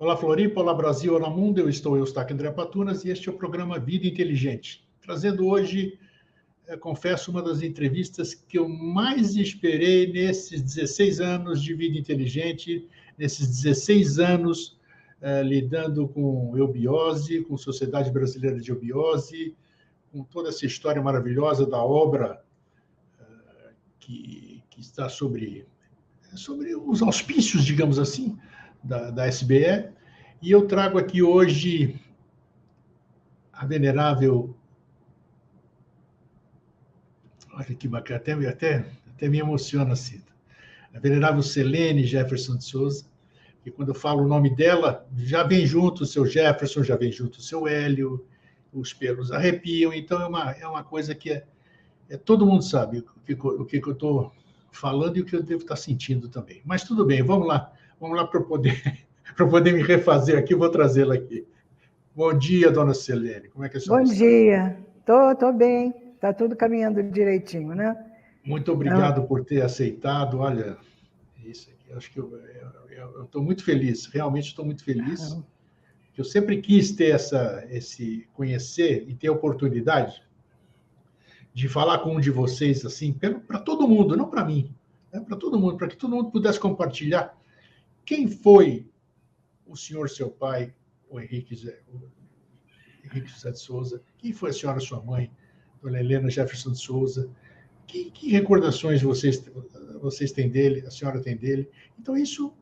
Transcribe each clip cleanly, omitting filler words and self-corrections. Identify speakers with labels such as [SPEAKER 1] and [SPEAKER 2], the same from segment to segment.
[SPEAKER 1] Olá, Floripa, olá, Brasil, olá, mundo. Eu estou, Eustáquio André Patunas, e este é o programa Vida Inteligente. Trazendo hoje, confesso, uma das entrevistas que eu mais esperei nesses 16 anos de Vida Inteligente, nesses 16 anos lidando com eubiose, com Sociedade Brasileira de Eubiose, com toda essa história maravilhosa da obra que está sobre os auspícios, digamos assim, da SBE. E eu trago aqui hoje a venerável... Olha que bacana, até me emociona assim. A venerável Selene Jefferson de Souza, e quando eu falo o nome dela, já vem junto o seu Jefferson, já vem junto o seu Hélio, os pelos arrepiam, então é uma coisa que todo mundo sabe o que eu estou falando e o que eu devo estar sentindo também. Mas tudo bem, vamos lá para para poder me refazer aqui, eu vou trazê-la aqui. Bom dia, dona Selene, como é que a senhora está?
[SPEAKER 2] Bom dia, tô bem, está tudo caminhando direitinho, né?
[SPEAKER 1] Muito obrigado por ter aceitado, olha, isso aqui, acho que eu estou muito feliz, realmente estou muito feliz, que eu sempre quis ter esse conhecer e ter a oportunidade de falar com um de vocês, assim, para todo mundo, não para mim, né? Para todo mundo, para que todo mundo pudesse compartilhar quem foi o senhor, seu pai, o Henrique José de Souza, quem foi a senhora, sua mãe, dona Helena Jefferson de Souza, que recordações vocês têm dele, a senhora tem dele. Então, isso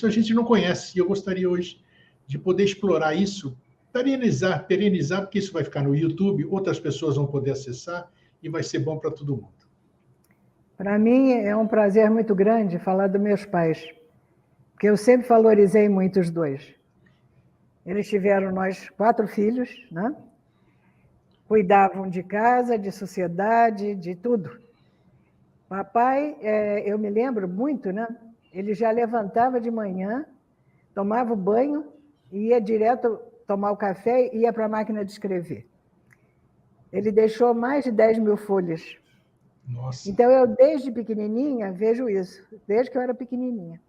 [SPEAKER 1] a gente não conhece, e eu gostaria hoje de poder explorar isso, perenizar, porque isso vai ficar no YouTube, outras pessoas vão poder acessar, e vai ser bom para todo mundo.
[SPEAKER 2] Para mim é um prazer muito grande falar dos meus pais, porque eu sempre valorizei muito os dois. Eles tiveram nós 4 filhos, né? Cuidavam de casa, de sociedade, de tudo. Papai, eu me lembro muito, né? Ele já levantava de manhã, tomava o banho, ia direto tomar o café e ia para a máquina de escrever. Ele deixou mais de 10 mil folhas.
[SPEAKER 1] Nossa.
[SPEAKER 2] Então, eu, desde pequenininha, vejo isso, desde que eu era pequenininha.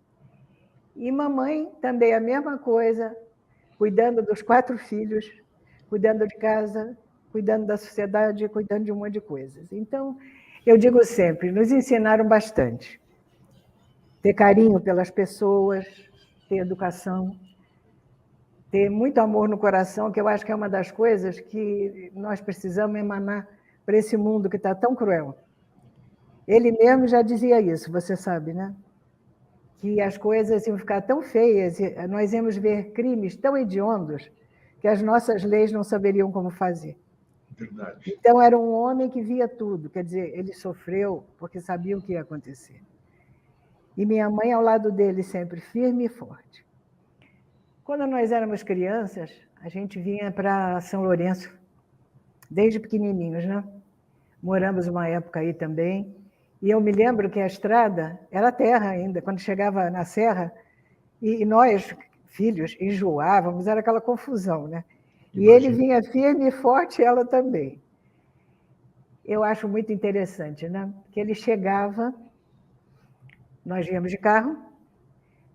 [SPEAKER 2] E mamãe também a mesma coisa, cuidando dos 4 filhos, cuidando de casa, cuidando da sociedade, cuidando de um monte de coisas. Então, eu digo sempre, nos ensinaram bastante. Ter carinho pelas pessoas, ter educação, ter muito amor no coração, que eu acho que é uma das coisas que nós precisamos emanar para esse mundo que está tão cruel. Ele mesmo já dizia isso, você sabe, né? Que as coisas iam ficar tão feias, nós íamos ver crimes tão hediondos, que as nossas leis não saberiam como fazer.
[SPEAKER 1] Verdade.
[SPEAKER 2] Então, era um homem que via tudo, quer dizer, ele sofreu porque sabia o que ia acontecer. E minha mãe ao lado dele sempre firme e forte. Quando nós éramos crianças, a gente vinha para São Lourenço, desde pequenininhos, né? Moramos uma época aí também. E eu me lembro que a estrada era terra ainda, quando chegava na serra, e nós, filhos, enjoávamos, era aquela confusão, né? E ele vinha firme e forte, ela também. Eu acho muito interessante, né? Que ele chegava, nós íamos de carro,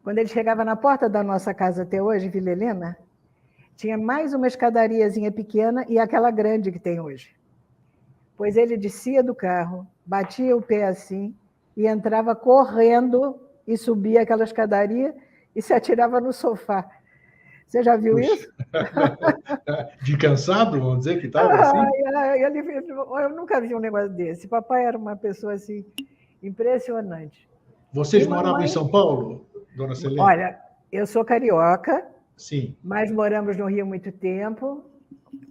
[SPEAKER 2] quando ele chegava na porta da nossa casa até hoje, Vila Helena, tinha mais uma escadariazinha pequena e aquela grande que tem hoje. Pois ele descia do carro, batia o pé assim e entrava correndo e subia aquela escadaria e se atirava no sofá. Você já viu isso?
[SPEAKER 1] De cansado, vamos dizer que estava assim?
[SPEAKER 2] Eu nunca vi um negócio desse. Papai era uma pessoa assim impressionante.
[SPEAKER 1] Vocês moravam em São Paulo, dona Selene?
[SPEAKER 2] Olha, eu sou carioca,
[SPEAKER 1] sim,
[SPEAKER 2] mas moramos no Rio há muito tempo.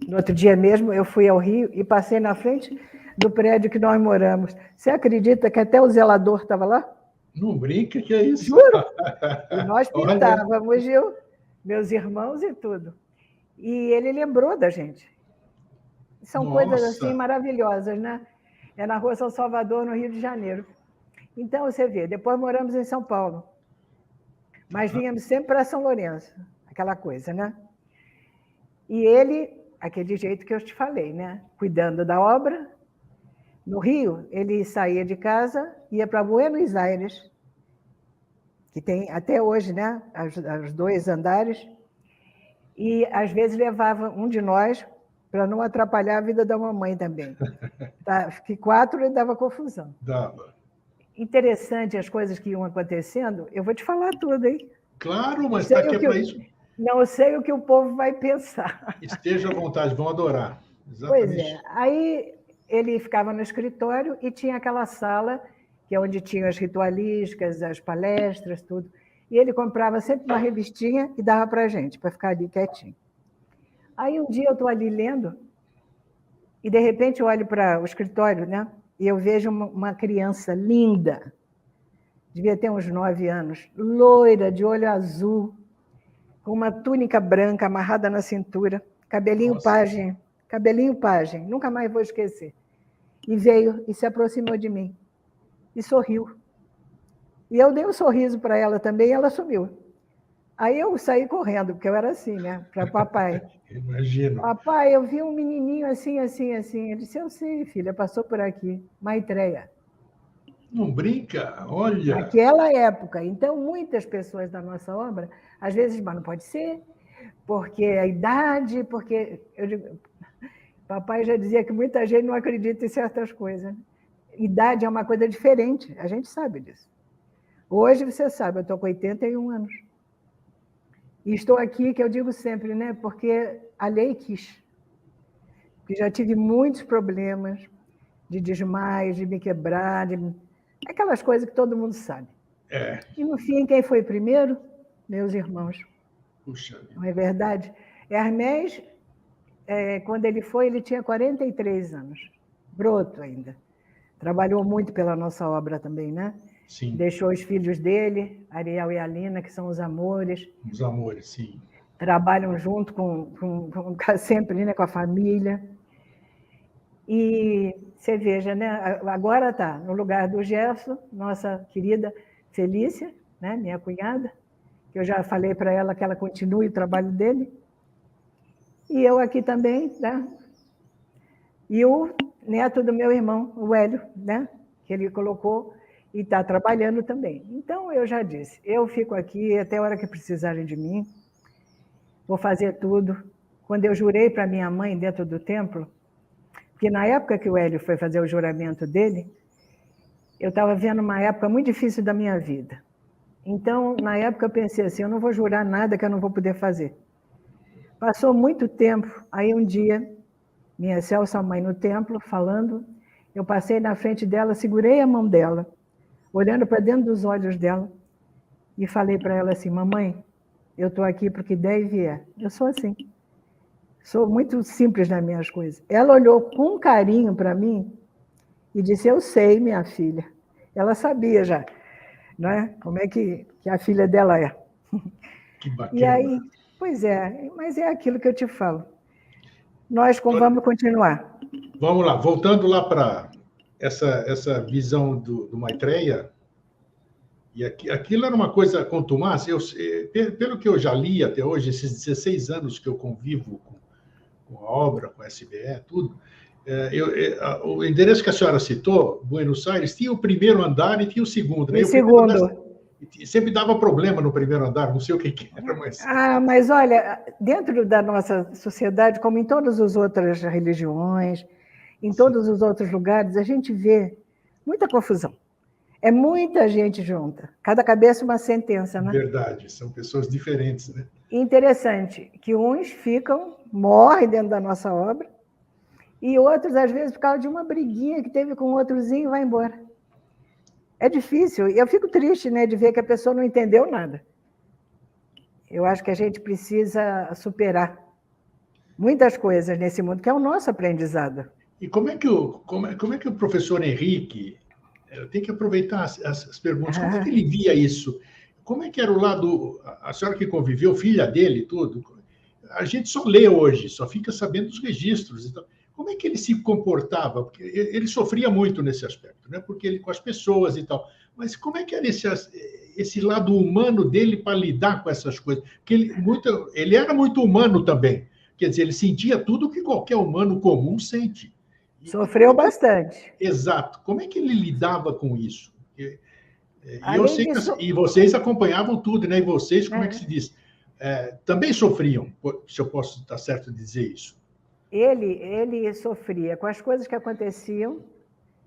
[SPEAKER 2] No outro dia mesmo eu fui ao Rio e passei na frente do prédio que nós moramos. Você acredita que até o zelador estava lá?
[SPEAKER 1] Não brinca, que é isso?
[SPEAKER 2] Juro! E nós pintávamos, viu? Meus irmãos e tudo. E ele lembrou da gente. São coisas assim maravilhosas, né? É na Rua São Salvador, no Rio de Janeiro. Então, você vê, depois moramos em São Paulo. Mas vínhamos sempre para São Lourenço, aquela coisa, né? E ele, aquele jeito que eu te falei, né? Cuidando da obra. No Rio, ele saía de casa, ia para Buenos Aires, que tem até hoje, né? Os 2 andares, E, às vezes, levava um de nós para não atrapalhar a vida da mamãe também. Tá? Que 4 dava confusão.
[SPEAKER 1] Dava.
[SPEAKER 2] Interessante as coisas que iam acontecendo. Eu vou te falar tudo, hein?
[SPEAKER 1] Claro, mas está aqui para isso.
[SPEAKER 2] Não sei o que o povo vai pensar.
[SPEAKER 1] Esteja à vontade, vão adorar.
[SPEAKER 2] Exatamente. Pois é. Aí ele ficava no escritório e tinha aquela sala, que é onde tinham as ritualísticas, as palestras, tudo. E ele comprava sempre uma revistinha e dava para a gente, para ficar ali quietinho. Aí um dia eu estou ali lendo, e de repente eu olho para o escritório, né? E eu vejo uma criança linda, devia ter uns 9 anos, loira, de olho azul, com uma túnica branca amarrada na cintura, cabelinho pajem, nunca mais vou esquecer. E veio e se aproximou de mim e sorriu. E eu dei um sorriso para ela também e ela sumiu. Aí eu saí correndo, porque eu era assim, né? Para papai.
[SPEAKER 1] Imagino.
[SPEAKER 2] Papai, eu vi um menininho assim. Ele disse, eu sei, filha, passou por aqui, Maitreya.
[SPEAKER 1] Não brinca, olha.
[SPEAKER 2] Naquela época. Então, muitas pessoas da nossa obra, às vezes, mas não pode ser, porque a idade, porque... Eu digo, papai já dizia que muita gente não acredita em certas coisas. Idade é uma coisa diferente, a gente sabe disso. Hoje, você sabe, eu estou com 81 anos. E estou aqui, que eu digo sempre, né? Porque a lei quis. Porque já tive muitos problemas de desmaios, de me quebrar, aquelas coisas que todo mundo sabe.
[SPEAKER 1] É.
[SPEAKER 2] E, no fim, quem foi primeiro? Meus irmãos.
[SPEAKER 1] Puxa vida.
[SPEAKER 2] Não é verdade? Hermès, quando ele foi, ele tinha 43 anos. Broto ainda. Trabalhou muito pela nossa obra também, né?
[SPEAKER 1] Sim.
[SPEAKER 2] Deixou os filhos dele, Ariel e Alina, que são os amores.
[SPEAKER 1] Os amores, sim.
[SPEAKER 2] Trabalham junto sempre, né, com a família. E você veja, né, agora está no lugar do Gerson, nossa querida Felícia, né, minha cunhada, que eu já falei para ela que ela continue o trabalho dele. E eu aqui também, né? E o neto do meu irmão, o Hélio, né, que ele colocou e está trabalhando também. Então, eu já disse, eu fico aqui até a hora que precisarem de mim, vou fazer tudo. Quando eu jurei para minha mãe dentro do templo, que na época que o Hélio foi fazer o juramento dele, eu estava vendo uma época muito difícil da minha vida. Então, na época, eu pensei assim, eu não vou jurar nada que eu não vou poder fazer. Passou muito tempo, aí um dia, minha Celsa mãe no templo, falando, eu passei na frente dela, segurei a mão dela, olhando para dentro dos olhos dela, e falei para ela assim, mamãe, eu estou aqui porque der e vier. Eu sou assim. Sou muito simples nas minhas coisas. Ela olhou com carinho para mim e disse, eu sei, minha filha. Ela sabia já, né? Como é que a filha dela é.
[SPEAKER 1] Que bacana.
[SPEAKER 2] E aí, pois é, mas é aquilo que eu te falo. Nós vamos continuar.
[SPEAKER 1] Vamos lá, voltando lá para essa visão do Maitreya, e aquilo era uma coisa contumaz. Pelo que eu já li até hoje, esses 16 anos que eu convivo com a obra, com a SBE, tudo, o endereço que a senhora citou, Buenos Aires, tinha o primeiro andar e tinha o segundo. Né?
[SPEAKER 2] O segundo.
[SPEAKER 1] Sempre dava problema no primeiro andar, não sei o que era, mas...
[SPEAKER 2] Mas olha, dentro da nossa sociedade, como em todas as outras religiões, em todos os outros lugares, a gente vê muita confusão. É muita gente junta. Cada cabeça uma sentença, né?
[SPEAKER 1] Verdade, são pessoas diferentes, né?
[SPEAKER 2] Interessante, que uns morrem dentro da nossa obra, e outros, às vezes, por causa de uma briguinha que teve com outrozinho, vai embora. É difícil, e eu fico triste, né, de ver que a pessoa não entendeu nada. Eu acho que a gente precisa superar muitas coisas nesse mundo, que é o nosso aprendizado.
[SPEAKER 1] E como é que o professor Henrique, eu tenho que aproveitar as perguntas, como é que ele via isso? Como é que era o lado, a senhora que conviveu, filha dele e tudo, a gente só lê hoje, só fica sabendo dos registros. Então, como é que ele se comportava? Porque ele sofria muito nesse aspecto, né? Porque ele com as pessoas e tal. Mas como é que era esse lado humano dele para lidar com essas coisas? Porque ele era muito humano também. Quer dizer, ele sentia tudo que qualquer humano comum sente.
[SPEAKER 2] Sofreu bastante.
[SPEAKER 1] Exato. Como é que ele lidava com isso? E eu sei que, e vocês acompanhavam tudo, né? E vocês, como é que se diz? também sofriam, se eu posso estar certo de dizer isso.
[SPEAKER 2] Ele sofria com as coisas que aconteciam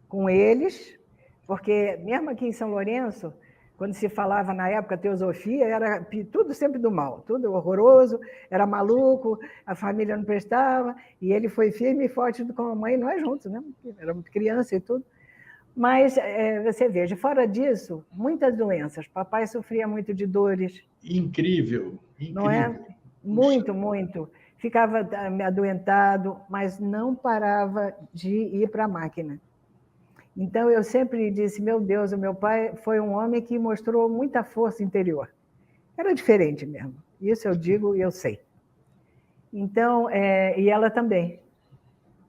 [SPEAKER 2] com eles, porque mesmo aqui em São Lourenço, quando se falava na época teosofia, era tudo sempre do mal, tudo horroroso, era maluco, a família não prestava, e ele foi firme e forte com a mãe, nós juntos, né? Era criança e tudo. Mas você veja, fora disso, muitas doenças. Papai sofria muito de dores.
[SPEAKER 1] Incrível, incrível.
[SPEAKER 2] Não é? Muito, muito. Ficava adoentado, mas não parava de ir para a máquina. Então, eu sempre disse, meu Deus, o meu pai foi um homem que mostrou muita força interior. Era diferente mesmo. Isso eu digo e eu sei. Então, e ela também.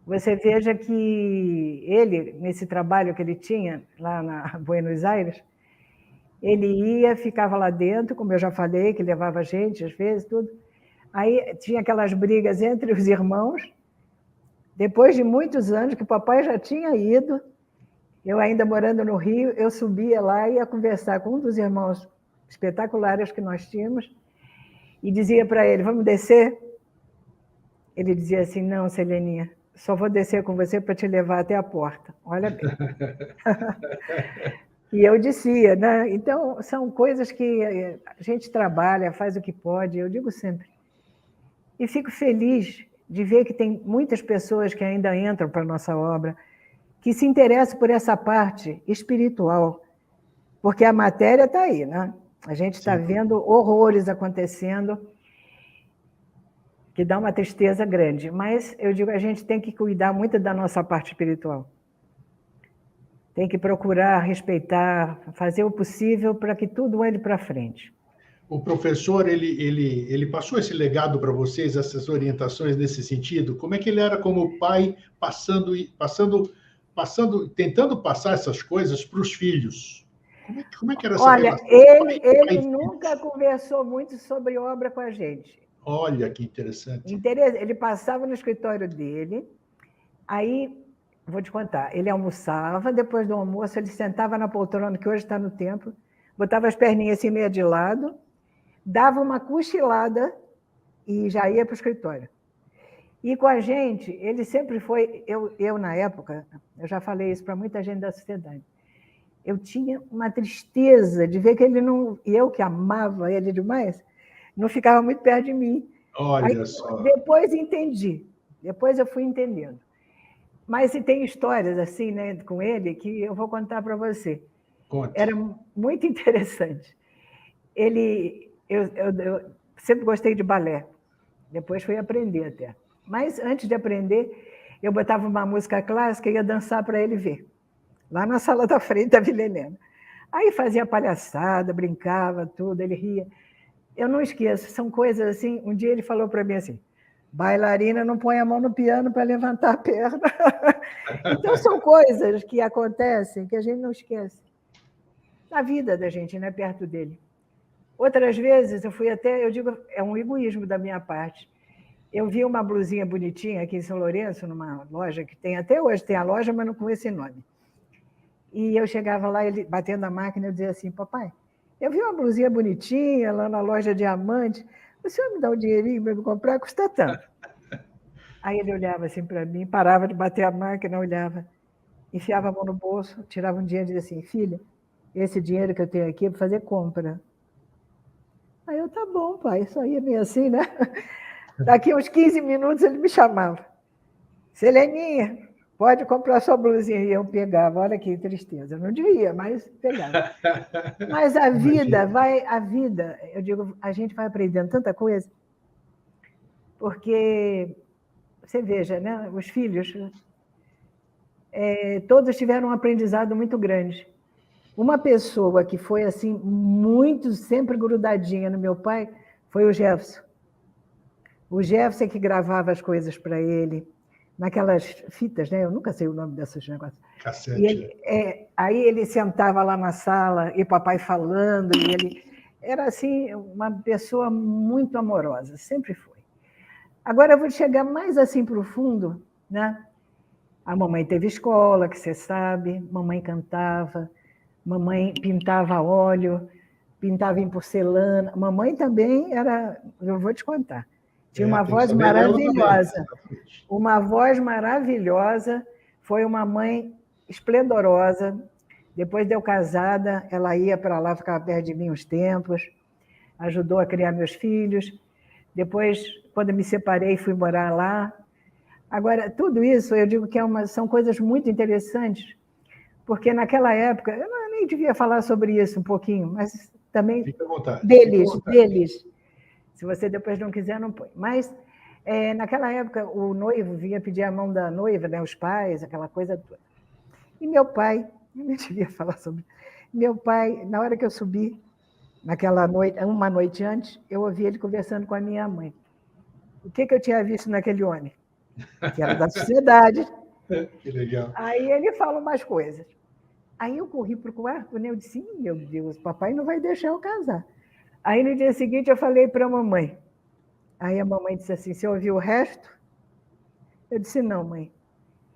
[SPEAKER 2] Você veja que ele, nesse trabalho que ele tinha lá na Buenos Aires, ele ia, ficava lá dentro, como eu já falei, que levava gente, às vezes, tudo. Aí tinha aquelas brigas entre os irmãos. Depois de muitos anos que o papai já tinha ido, eu ainda morando no Rio, eu subia lá e ia conversar com um dos irmãos espetaculares que nós tínhamos e dizia para ele, vamos descer? Ele dizia assim, não, Seleninha, só vou descer com você para te levar até a porta. Olha bem. E eu dizia, né? Então, são coisas que a gente trabalha, faz o que pode, eu digo sempre. E fico feliz de ver que tem muitas pessoas que ainda entram para a nossa obra, que se interessam por essa parte espiritual, porque a matéria está aí, né? A gente está vendo horrores acontecendo, que dá uma tristeza grande, mas eu digo, a gente tem que cuidar muito da nossa parte espiritual. Tem que procurar respeitar, fazer o possível para que tudo ande para frente.
[SPEAKER 1] O professor, ele passou esse legado para vocês, essas orientações nesse sentido? Como é que ele era como pai, tentando passar essas coisas para os filhos? Como é que era essa relação?
[SPEAKER 2] Olha, ele nunca conversou muito sobre obra com a gente.
[SPEAKER 1] Olha, que interessante.
[SPEAKER 2] Ele passava no escritório dele, aí, vou te contar, ele almoçava, depois do almoço ele sentava na poltrona, que hoje está no templo, botava as perninhas assim meio de lado, dava uma cochilada e já ia para o escritório. E com a gente, ele sempre foi... Eu, na época, eu já falei isso para muita gente da sociedade, eu tinha uma tristeza de ver que ele não... E eu, que amava ele demais, não ficava muito perto de mim.
[SPEAKER 1] Olha só.
[SPEAKER 2] Depois entendi. Depois eu fui entendendo. Mas tem histórias assim, né, com ele, que eu vou contar para você.
[SPEAKER 1] Conte.
[SPEAKER 2] Era muito interessante. Eu sempre gostei de balé. Depois fui aprender até. Mas antes de aprender, eu botava uma música clássica e ia dançar para ele ver. Lá na sala da frente da Vila Helena. Aí fazia palhaçada, brincava, tudo, ele ria. Eu não esqueço, são coisas assim. Um dia ele falou para mim assim, bailarina não põe a mão no piano para levantar a perna. Então, são coisas que acontecem que a gente não esquece. Na vida da gente, né, perto dele. Outras vezes, eu digo, é um egoísmo da minha parte. Eu vi uma blusinha bonitinha aqui em São Lourenço, numa loja que tem, até hoje tem a loja, mas não com esse nome. E eu chegava lá, ele batendo a máquina, eu dizia assim, papai, eu vi uma blusinha bonitinha lá na loja Diamante, o senhor me dá um dinheirinho para me comprar? Custa tanto. Aí ele olhava assim para mim, parava de bater a máquina, olhava, enfiava a mão no bolso, tirava um dinheiro e dizia assim, filha, esse dinheiro que eu tenho aqui é para fazer compra. Aí eu, tá bom, pai, isso aí é meio assim, né? Daqui uns 15 minutos ele me chamava. Seleninha, pode comprar sua blusinha. E eu pegava, olha que tristeza. Eu não devia, mas pegava. Mas a vida, eu digo, a gente vai aprendendo tanta coisa, porque, você veja, né, os filhos, todos tiveram um aprendizado muito grande. Uma pessoa que foi assim, muito, sempre grudadinha no meu pai, foi o Jefferson. O Jefferson é que gravava as coisas para ele, naquelas fitas, né? Eu nunca sei o nome desses negócios.
[SPEAKER 1] Cassete.
[SPEAKER 2] Aí ele sentava lá na sala, e o papai falando, e ele era assim, uma pessoa muito amorosa, sempre foi. Agora eu vou chegar mais assim para o fundo, né? A mamãe teve escola, que você sabe, mamãe cantava, mamãe pintava a óleo, pintava em porcelana. Mamãe também era, eu vou te contar, tinha uma
[SPEAKER 1] tem que
[SPEAKER 2] voz
[SPEAKER 1] saber ler ela também,
[SPEAKER 2] maravilhosa.
[SPEAKER 1] exatamente.
[SPEAKER 2] Uma voz maravilhosa, foi uma mãe esplendorosa. Depois de eu casada, ela ia para lá, ficava perto de mim uns tempos, ajudou a criar meus filhos. Depois, quando eu me separei, fui morar lá. Agora, tudo isso, eu digo que são coisas muito interessantes, porque naquela época, eu nem devia falar sobre isso um pouquinho, mas também
[SPEAKER 1] Fica à vontade.
[SPEAKER 2] deles. Se você depois não quiser, não põe. Mas, naquela época, o noivo vinha pedir a mão da noiva, né, os pais, aquela coisa toda. E meu pai, eu nem devia falar sobre isso, meu pai, na hora que eu subi, naquela noite, uma noite antes, eu ouvi ele conversando com a minha mãe. O que eu tinha visto naquele homem? Que era da sociedade.
[SPEAKER 1] Que legal.
[SPEAKER 2] Aí ele fala umas coisas. Aí eu corri para o quarto, né? Eu disse, meu Deus, papai não vai deixar eu casar. Aí no dia seguinte eu falei para a mamãe. Aí a mamãe disse assim, você ouviu o resto? Eu disse, não, mãe.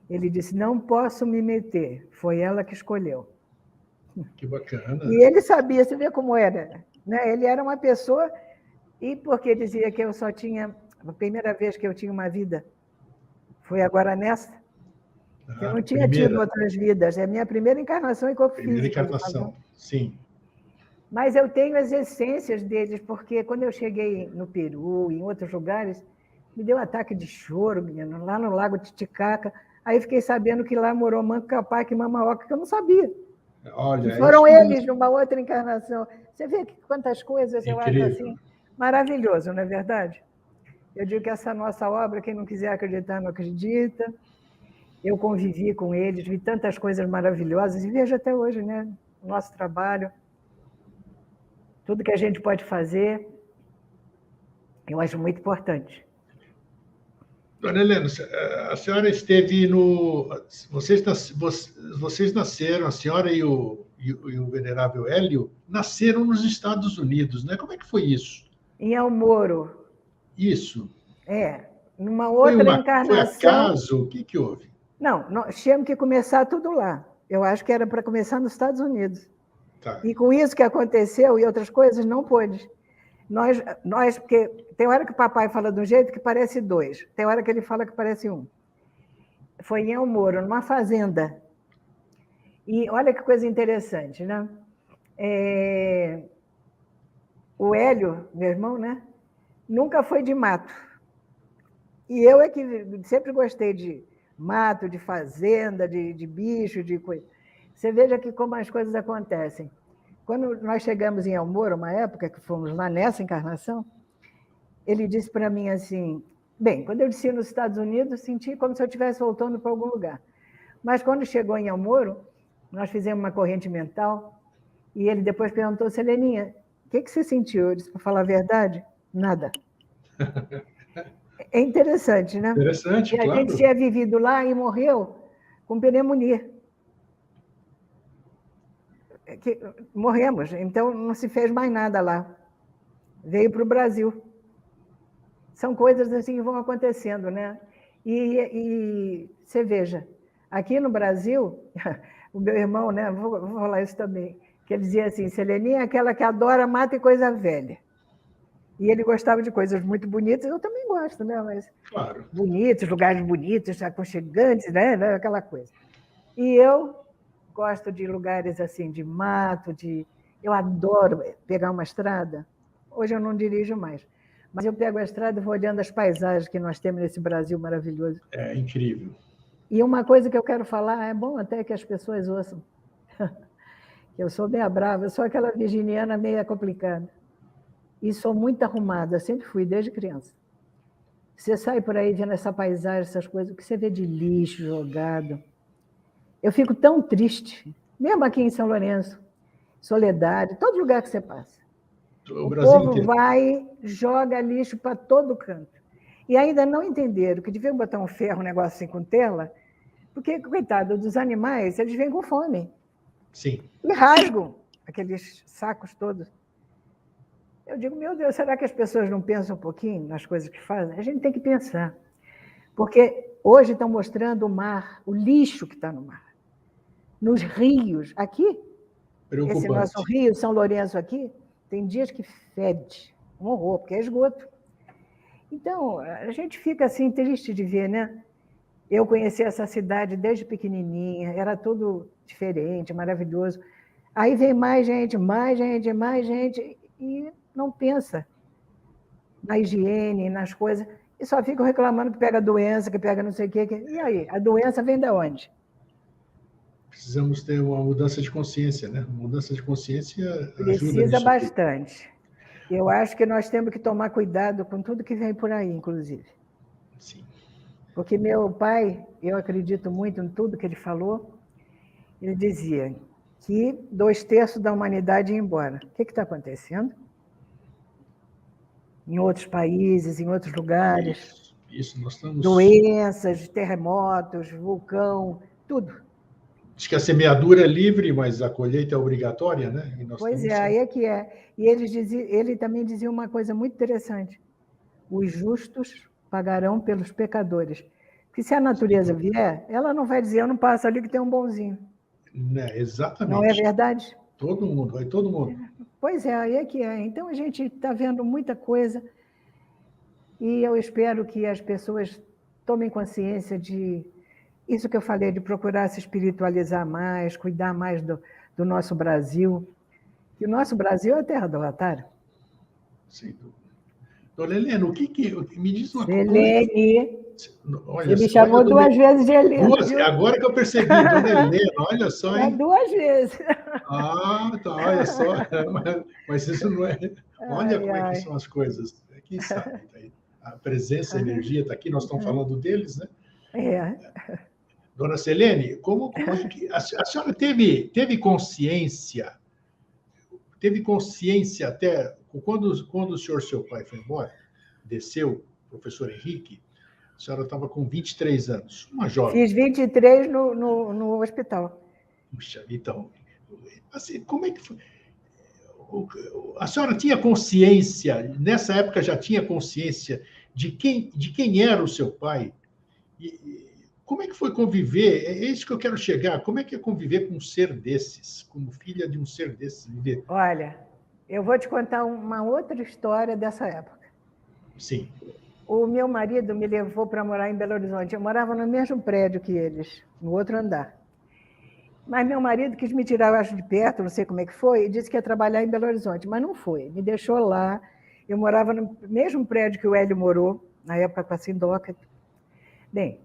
[SPEAKER 2] Ele disse, não posso me meter. Foi ela que escolheu.
[SPEAKER 1] Que bacana.
[SPEAKER 2] E ele sabia, você vê como era. Né? Ele era uma pessoa, e porque dizia que eu só tinha, a primeira vez que eu tinha uma vida, foi agora nessa, que eu não tinha tido outras vidas. É a minha primeira encarnação em corpo físico.
[SPEAKER 1] Primeira encarnação, sim.
[SPEAKER 2] Mas eu tenho as essências deles, porque quando eu cheguei no Peru, em outros lugares, me deu um ataque de choro, menino, lá no Lago Titicaca. Aí fiquei sabendo que lá morou Manco Capac e Mama Oca, que eu não sabia.
[SPEAKER 1] Olha,
[SPEAKER 2] e foram eles numa outra encarnação. Você vê que quantas coisas eu acho assim maravilhoso, não é verdade? Eu digo que essa nossa obra, quem não quiser acreditar, não acredita. Eu convivi com eles, vi tantas coisas maravilhosas, e vejo até hoje, né? O nosso trabalho, tudo que a gente pode fazer, eu acho muito importante.
[SPEAKER 1] Dona Helena, a senhora esteve no... Vocês nasceram, a senhora e o venerável Hélio, nasceram nos Estados Unidos, né? Como é que foi isso?
[SPEAKER 2] Em El Moro.
[SPEAKER 1] Isso.
[SPEAKER 2] Numa outra encarnação...
[SPEAKER 1] Foi acaso? O que houve?
[SPEAKER 2] Não, nós tínhamos que começar tudo lá. Eu acho que era para começar nos Estados Unidos.
[SPEAKER 1] Tá.
[SPEAKER 2] E com isso que aconteceu e outras coisas, não pôde. Nós, porque tem hora que o papai fala de um jeito que parece dois, tem hora que ele fala que parece um. Foi em El Moro, numa fazenda. E olha que coisa interessante, né? O Hélio, meu irmão, né? Nunca foi de mato. E eu é que sempre gostei de mato, de fazenda, de bicho, de coisa. Você veja que como as coisas acontecem. Quando nós chegamos em El Moro, uma época que fomos lá nessa encarnação, ele disse para mim assim, bem, quando eu desci nos Estados Unidos, senti como se eu estivesse voltando para algum lugar. Mas quando chegou em El Moro, nós fizemos uma corrente mental, e ele depois perguntou, Seleninha, o que você sentiu? Eu disse, para falar a verdade, nada. É interessante, né?
[SPEAKER 1] Interessante,
[SPEAKER 2] claro. E a gente tinha vivido lá e morreu com pneumonia. Morremos, então não se fez mais nada lá. Veio para o Brasil. São coisas assim que vão acontecendo, né? E você veja, aqui no Brasil, o meu irmão, né? Vou falar isso também, que ele dizia assim, Seleninha é aquela que adora mata e coisa velha. E ele gostava de coisas muito bonitas, eu também gosto, né? Mas
[SPEAKER 1] claro.
[SPEAKER 2] Bonitos, lugares bonitos, aconchegantes, né? Aquela coisa. E eu gosto de lugares assim, de mato, eu adoro pegar uma estrada. Hoje eu não dirijo mais, mas eu pego a estrada e vou olhando as paisagens que nós temos nesse Brasil maravilhoso.
[SPEAKER 1] É incrível.
[SPEAKER 2] E uma coisa que eu quero falar, é bom até que as pessoas ouçam, eu sou meia brava, eu sou aquela virginiana meia complicada. E sou muito arrumada, sempre fui, desde criança. Você sai por aí vendo essa paisagem, essas coisas, o que você vê de lixo jogado. Eu fico tão triste, mesmo aqui em São Lourenço, Soledade, todo lugar que você passa. O povo inteiro vai, joga lixo para todo canto. E ainda não entenderam que deviam botar um ferro, um negócio assim com tela, porque, coitado, dos animais, eles vêm com fome.
[SPEAKER 1] Sim.
[SPEAKER 2] E rasgam aqueles sacos todos. Eu digo, meu Deus, será que as pessoas não pensam um pouquinho nas coisas que fazem? A gente tem que pensar. Porque hoje estão mostrando o mar, o lixo que está no mar. Nos rios, aqui, esse nosso rio, São Lourenço aqui, Tem dias que fede, um horror, porque é esgoto. Então, a gente fica assim triste de ver, né? Eu conheci essa cidade desde pequenininha, era tudo diferente, maravilhoso. Aí vem mais gente, e não pensa na higiene, nas coisas, e só ficam reclamando que pega doença, que pega não sei o quê. E aí, a doença vem de onde?
[SPEAKER 1] Precisamos ter uma mudança de consciência, né? Uma mudança de consciência ajuda
[SPEAKER 2] Precisa
[SPEAKER 1] nisso tudo.
[SPEAKER 2] bastante. Eu acho que nós temos que tomar cuidado com tudo que vem por aí, inclusive.
[SPEAKER 1] Sim.
[SPEAKER 2] Porque meu pai, eu acredito muito em tudo que ele falou, ele dizia que 2/3 da humanidade ia embora. O que está acontecendo? Em outros países, em outros lugares.
[SPEAKER 1] Isso, nós estamos...
[SPEAKER 2] Doenças, terremotos, vulcão, tudo.
[SPEAKER 1] Diz que a semeadura é livre, mas a colheita é obrigatória, né? E nós
[SPEAKER 2] Pois é, aí é que é. E ele também dizia uma coisa muito interessante. Os justos pagarão pelos pecadores. Porque se a natureza vier, ela não vai dizer, eu não passo ali que tem um bonzinho.
[SPEAKER 1] Né, exatamente.
[SPEAKER 2] Não é verdade?
[SPEAKER 1] Todo mundo, vai todo mundo.
[SPEAKER 2] Pois é, aí é que é. Então a gente está vendo muita coisa e eu espero que as pessoas tomem consciência de isso que eu falei, de procurar se espiritualizar mais, cuidar mais do nosso Brasil. E o nosso Brasil é a terra do Latário.
[SPEAKER 1] Sem dúvida. Dona Helena, me diz uma coisa.
[SPEAKER 2] Helene,
[SPEAKER 1] Olha,
[SPEAKER 2] você me chamou duas vezes de Helena.
[SPEAKER 1] Duas, agora que eu percebi, Dona Helena, olha só, hein?
[SPEAKER 2] É 2 vezes.
[SPEAKER 1] Ah, tá, olha só. Mas isso não é. Olha como é que são as coisas. Quem sabe? A presença, a energia está aqui, nós estamos falando deles, né?
[SPEAKER 2] É.
[SPEAKER 1] Dona Selene, como é que a senhora teve consciência? Teve consciência até quando o senhor, seu pai, foi embora, desceu, professor Henrique, a senhora estava com 23 anos, uma jovem.
[SPEAKER 2] Fiz 23 no hospital.
[SPEAKER 1] Puxa, então, assim, como é que foi? A senhora tinha consciência, nessa época já tinha consciência de quem era o seu pai? E como é que foi conviver? É isso que eu quero chegar. Como é que é conviver com um ser desses, como filha de um ser desses? Viver?
[SPEAKER 2] Olha, eu vou te contar uma outra história dessa época.
[SPEAKER 1] Sim.
[SPEAKER 2] O meu marido me levou para morar em Belo Horizonte. Eu morava no mesmo prédio que eles, no outro andar. Mas meu marido quis me tirar, eu acho, de perto, não sei como é que foi, e disse que ia trabalhar em Belo Horizonte, mas não foi. Me deixou lá. Eu morava no mesmo prédio que o Hélio morou, na época com a Sindoca. Bem,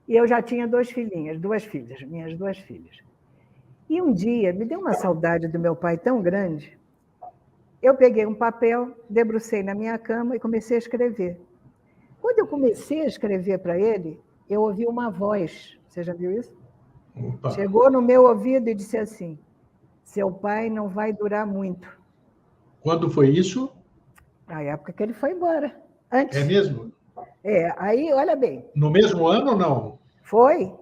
[SPEAKER 2] e eu já tinha 2 filhinhas, 2 filhas, minhas 2 filhas. E um dia, me deu uma saudade do meu pai tão grande, eu peguei um papel, debrucei na minha cama e comecei a escrever. Quando eu comecei a escrever para ele, eu ouvi uma voz. Você já viu isso?
[SPEAKER 1] Opa.
[SPEAKER 2] Chegou no meu ouvido e disse assim, seu pai não vai durar muito.
[SPEAKER 1] Quando foi isso?
[SPEAKER 2] Na época que ele foi embora. Antes.
[SPEAKER 1] É mesmo?
[SPEAKER 2] É, aí, olha bem.
[SPEAKER 1] No mesmo ano ou não?
[SPEAKER 2] Foi,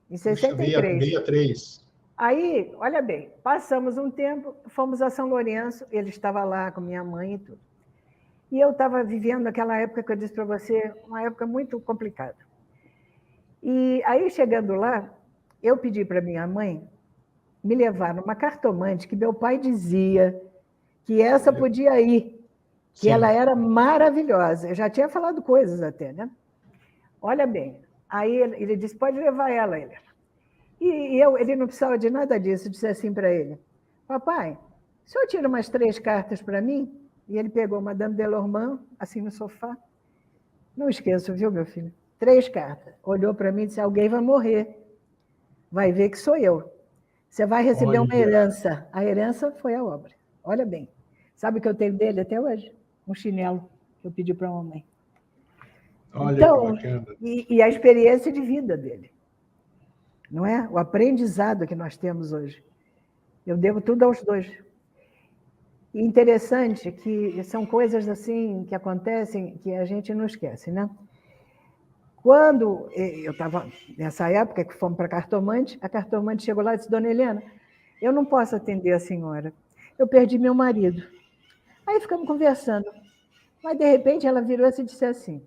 [SPEAKER 2] em 63.
[SPEAKER 1] 63.
[SPEAKER 2] Aí, olha bem, passamos um tempo, fomos a São Lourenço, ele estava lá com minha mãe e tudo. E eu estava vivendo aquela época que eu disse para você, uma época muito complicada. E aí, chegando lá, eu pedi para minha mãe me levar numa cartomante que meu pai dizia que essa podia ir, que ela era maravilhosa. Eu já tinha falado coisas até, né? Olha bem, aí ele disse, pode levar ela, Helena. E ele não precisava de nada disso, eu disse assim para ele, papai, o senhor tira umas 3 cartas para mim? E ele pegou Madame Delormand, assim no sofá. Não esqueço, viu, meu filho? 3 cartas. Olhou para mim e disse, alguém vai morrer. Vai ver que sou eu. Você vai receber uma herança. A herança foi a obra. Olha bem. Sabe o que eu tenho dele até hoje? Um chinelo que eu pedi para a mamãe.
[SPEAKER 1] Olha
[SPEAKER 2] então,
[SPEAKER 1] que bacana.
[SPEAKER 2] E a experiência de vida dele. Não é? O aprendizado que nós temos hoje. Eu devo tudo aos 2. E interessante que são coisas assim que acontecem que a gente não esquece, né? Quando eu estava nessa época que fomos para a cartomante chegou lá e disse, dona Helena, eu não posso atender a senhora, eu perdi meu marido. Aí ficamos conversando, mas de repente ela virou-se e disse assim,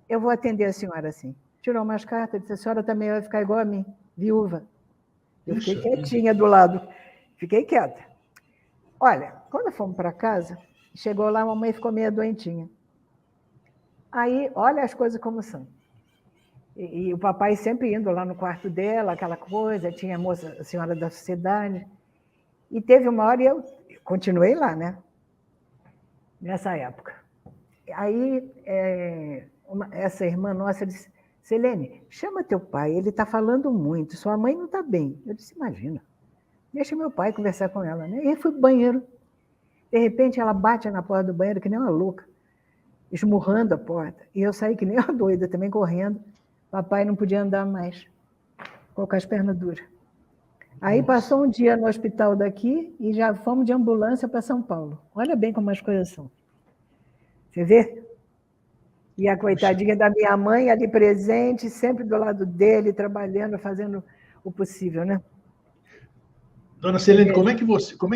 [SPEAKER 2] eu vou atender a senhora assim. Tirou umas cartas, disse, a senhora também vai ficar igual a mim, viúva. Eu fiquei quietinha do lado, fiquei quieta. Olha, Quando fomos para casa, chegou lá, a mamãe ficou meio doentinha. Aí, olha as coisas como são. E o papai sempre indo lá no quarto dela, aquela coisa, tinha a senhora da sociedade. E teve uma hora, e eu continuei lá, né? Nessa época. Aí, essa irmã nossa disse, Selene, chama teu pai, ele está falando muito, sua mãe não está bem. Eu disse, imagina, deixa meu pai conversar com ela, né? E fui para o banheiro. De repente, ela bate na porta do banheiro que nem uma louca, esmurrando a porta. E eu saí que nem uma doida, também correndo. Papai não podia andar mais, com as pernas duras. Aí passou um dia no hospital daqui e já fomos de ambulância para São Paulo. Olha bem como as coisas são. Você vê? E a coitadinha da minha mãe ali presente, sempre do lado dele, trabalhando, fazendo o possível, né?
[SPEAKER 1] Dona Selene, como é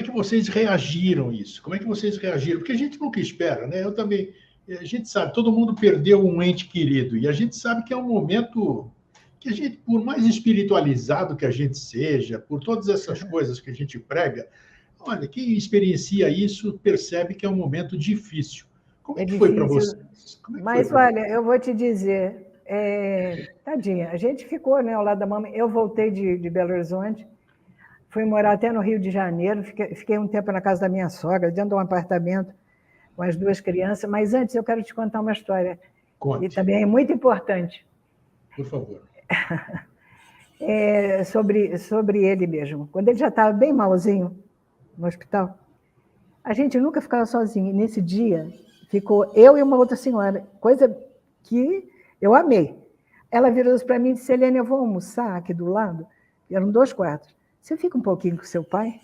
[SPEAKER 1] que vocês reagiram a isso? Como é que vocês reagiram? Porque a gente nunca espera, né? Eu também, a gente sabe, todo mundo perdeu um ente querido, e a gente sabe que é um momento que a gente, por mais espiritualizado que a gente seja, por todas essas coisas que a gente prega, olha, quem experiencia isso percebe que é um momento difícil. Como é que foi para vocês?
[SPEAKER 2] Mas, olha, eu vou te dizer, tadinha, a gente ficou, né, ao lado da mamãe. Eu voltei de Belo Horizonte, fui morar até no Rio de Janeiro, fiquei um tempo na casa da minha sogra, dentro de um apartamento, com as duas crianças. Mas antes eu quero te contar uma história.
[SPEAKER 1] Conte.
[SPEAKER 2] E também é muito importante.
[SPEAKER 1] Por favor.
[SPEAKER 2] Sobre ele mesmo. Quando ele já estava bem malzinho no hospital, a gente nunca ficava sozinho. E nesse dia, ficou eu e uma outra senhora, coisa que eu amei. Ela virou para mim e disse, Helene, eu vou almoçar aqui do lado. Eram 2 quartos. Você fica um pouquinho com seu pai?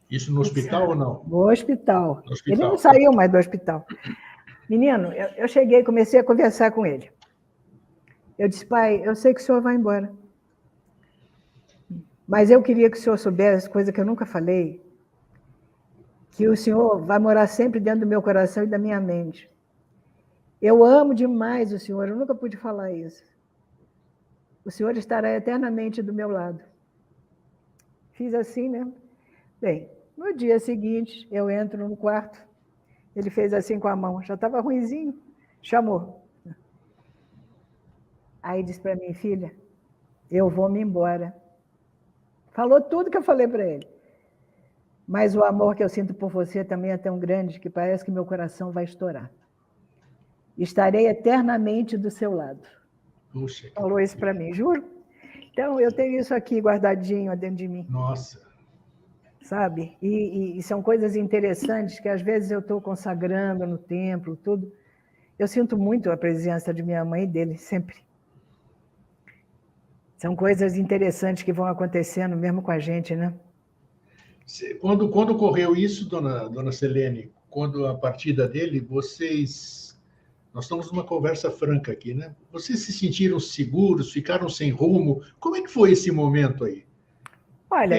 [SPEAKER 1] Isso no hospital ou não?
[SPEAKER 2] No hospital.
[SPEAKER 1] No hospital.
[SPEAKER 2] Ele não saiu mais do hospital. Menino, eu cheguei e comecei a conversar com ele. Eu disse, pai, eu sei que o senhor vai embora. Mas eu queria que o senhor soubesse, coisa que eu nunca falei, que o senhor vai morar sempre dentro do meu coração e da minha mente. Eu amo demais o senhor, eu nunca pude falar isso. O senhor estará eternamente do meu lado. Fiz assim, né? Bem, no dia seguinte, eu entro no quarto, ele fez assim com a mão, já estava ruinzinho, chamou. Aí disse para mim, filha, eu vou me embora. Falou tudo que eu falei para ele. Mas o amor que eu sinto por você também é tão grande que parece que meu coração vai estourar. Estarei eternamente do seu lado.
[SPEAKER 1] Puxa,
[SPEAKER 2] falou isso para mim, juro. Então, eu tenho isso aqui guardadinho dentro de mim.
[SPEAKER 1] Nossa.
[SPEAKER 2] Sabe? E são coisas interessantes que, às vezes, eu estou consagrando no templo, tudo. Eu sinto muito a presença de minha mãe e dele, sempre. São coisas interessantes que vão acontecendo mesmo com a gente, né?
[SPEAKER 1] Quando ocorreu isso, dona Selene, quando a partida dele, nós estamos numa conversa franca aqui, né? Vocês se sentiram seguros, ficaram sem rumo? Como é que foi esse momento aí?
[SPEAKER 2] Olha,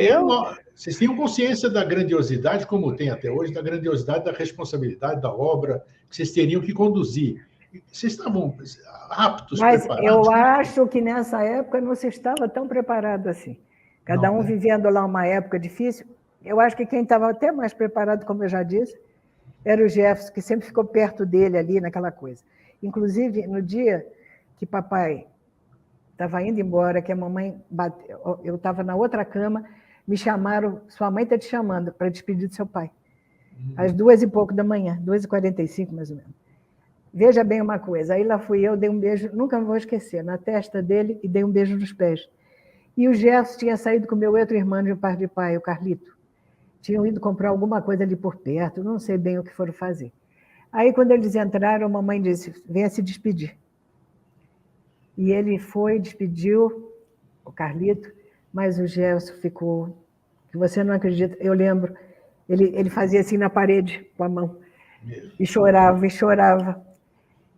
[SPEAKER 1] Vocês tinham consciência da grandiosidade, como tem até hoje, da grandiosidade da responsabilidade da obra que vocês teriam que conduzir. Vocês estavam aptos,
[SPEAKER 2] mas
[SPEAKER 1] preparados?
[SPEAKER 2] Eu acho que nessa época não se estava tão preparado assim. Cada um vivendo lá uma época difícil. Eu acho que quem estava até mais preparado, como eu já disse, era o Jefferson, que sempre ficou perto dele ali naquela coisa. Inclusive, no dia que papai estava indo embora, que a mamãe bateu, eu estava na outra cama, me chamaram, sua mãe está te chamando para despedir do seu pai. Às 2 e pouco da manhã, 2h45 mais ou menos. Veja bem uma coisa, aí lá fui eu, dei um beijo, nunca vou esquecer, na testa dele e dei um beijo nos pés. E o Jefferson tinha saído com o meu outro irmão de par de pai, o Carlito. Tinham ido comprar alguma coisa ali por perto, não sei bem o que foram fazer. Aí, quando eles entraram, a mamãe disse, venha se despedir. E ele foi, despediu o Carlito, mas o Gelson ficou, que você não acredita, eu lembro, ele fazia assim na parede com a mão, e chorava, e chorava.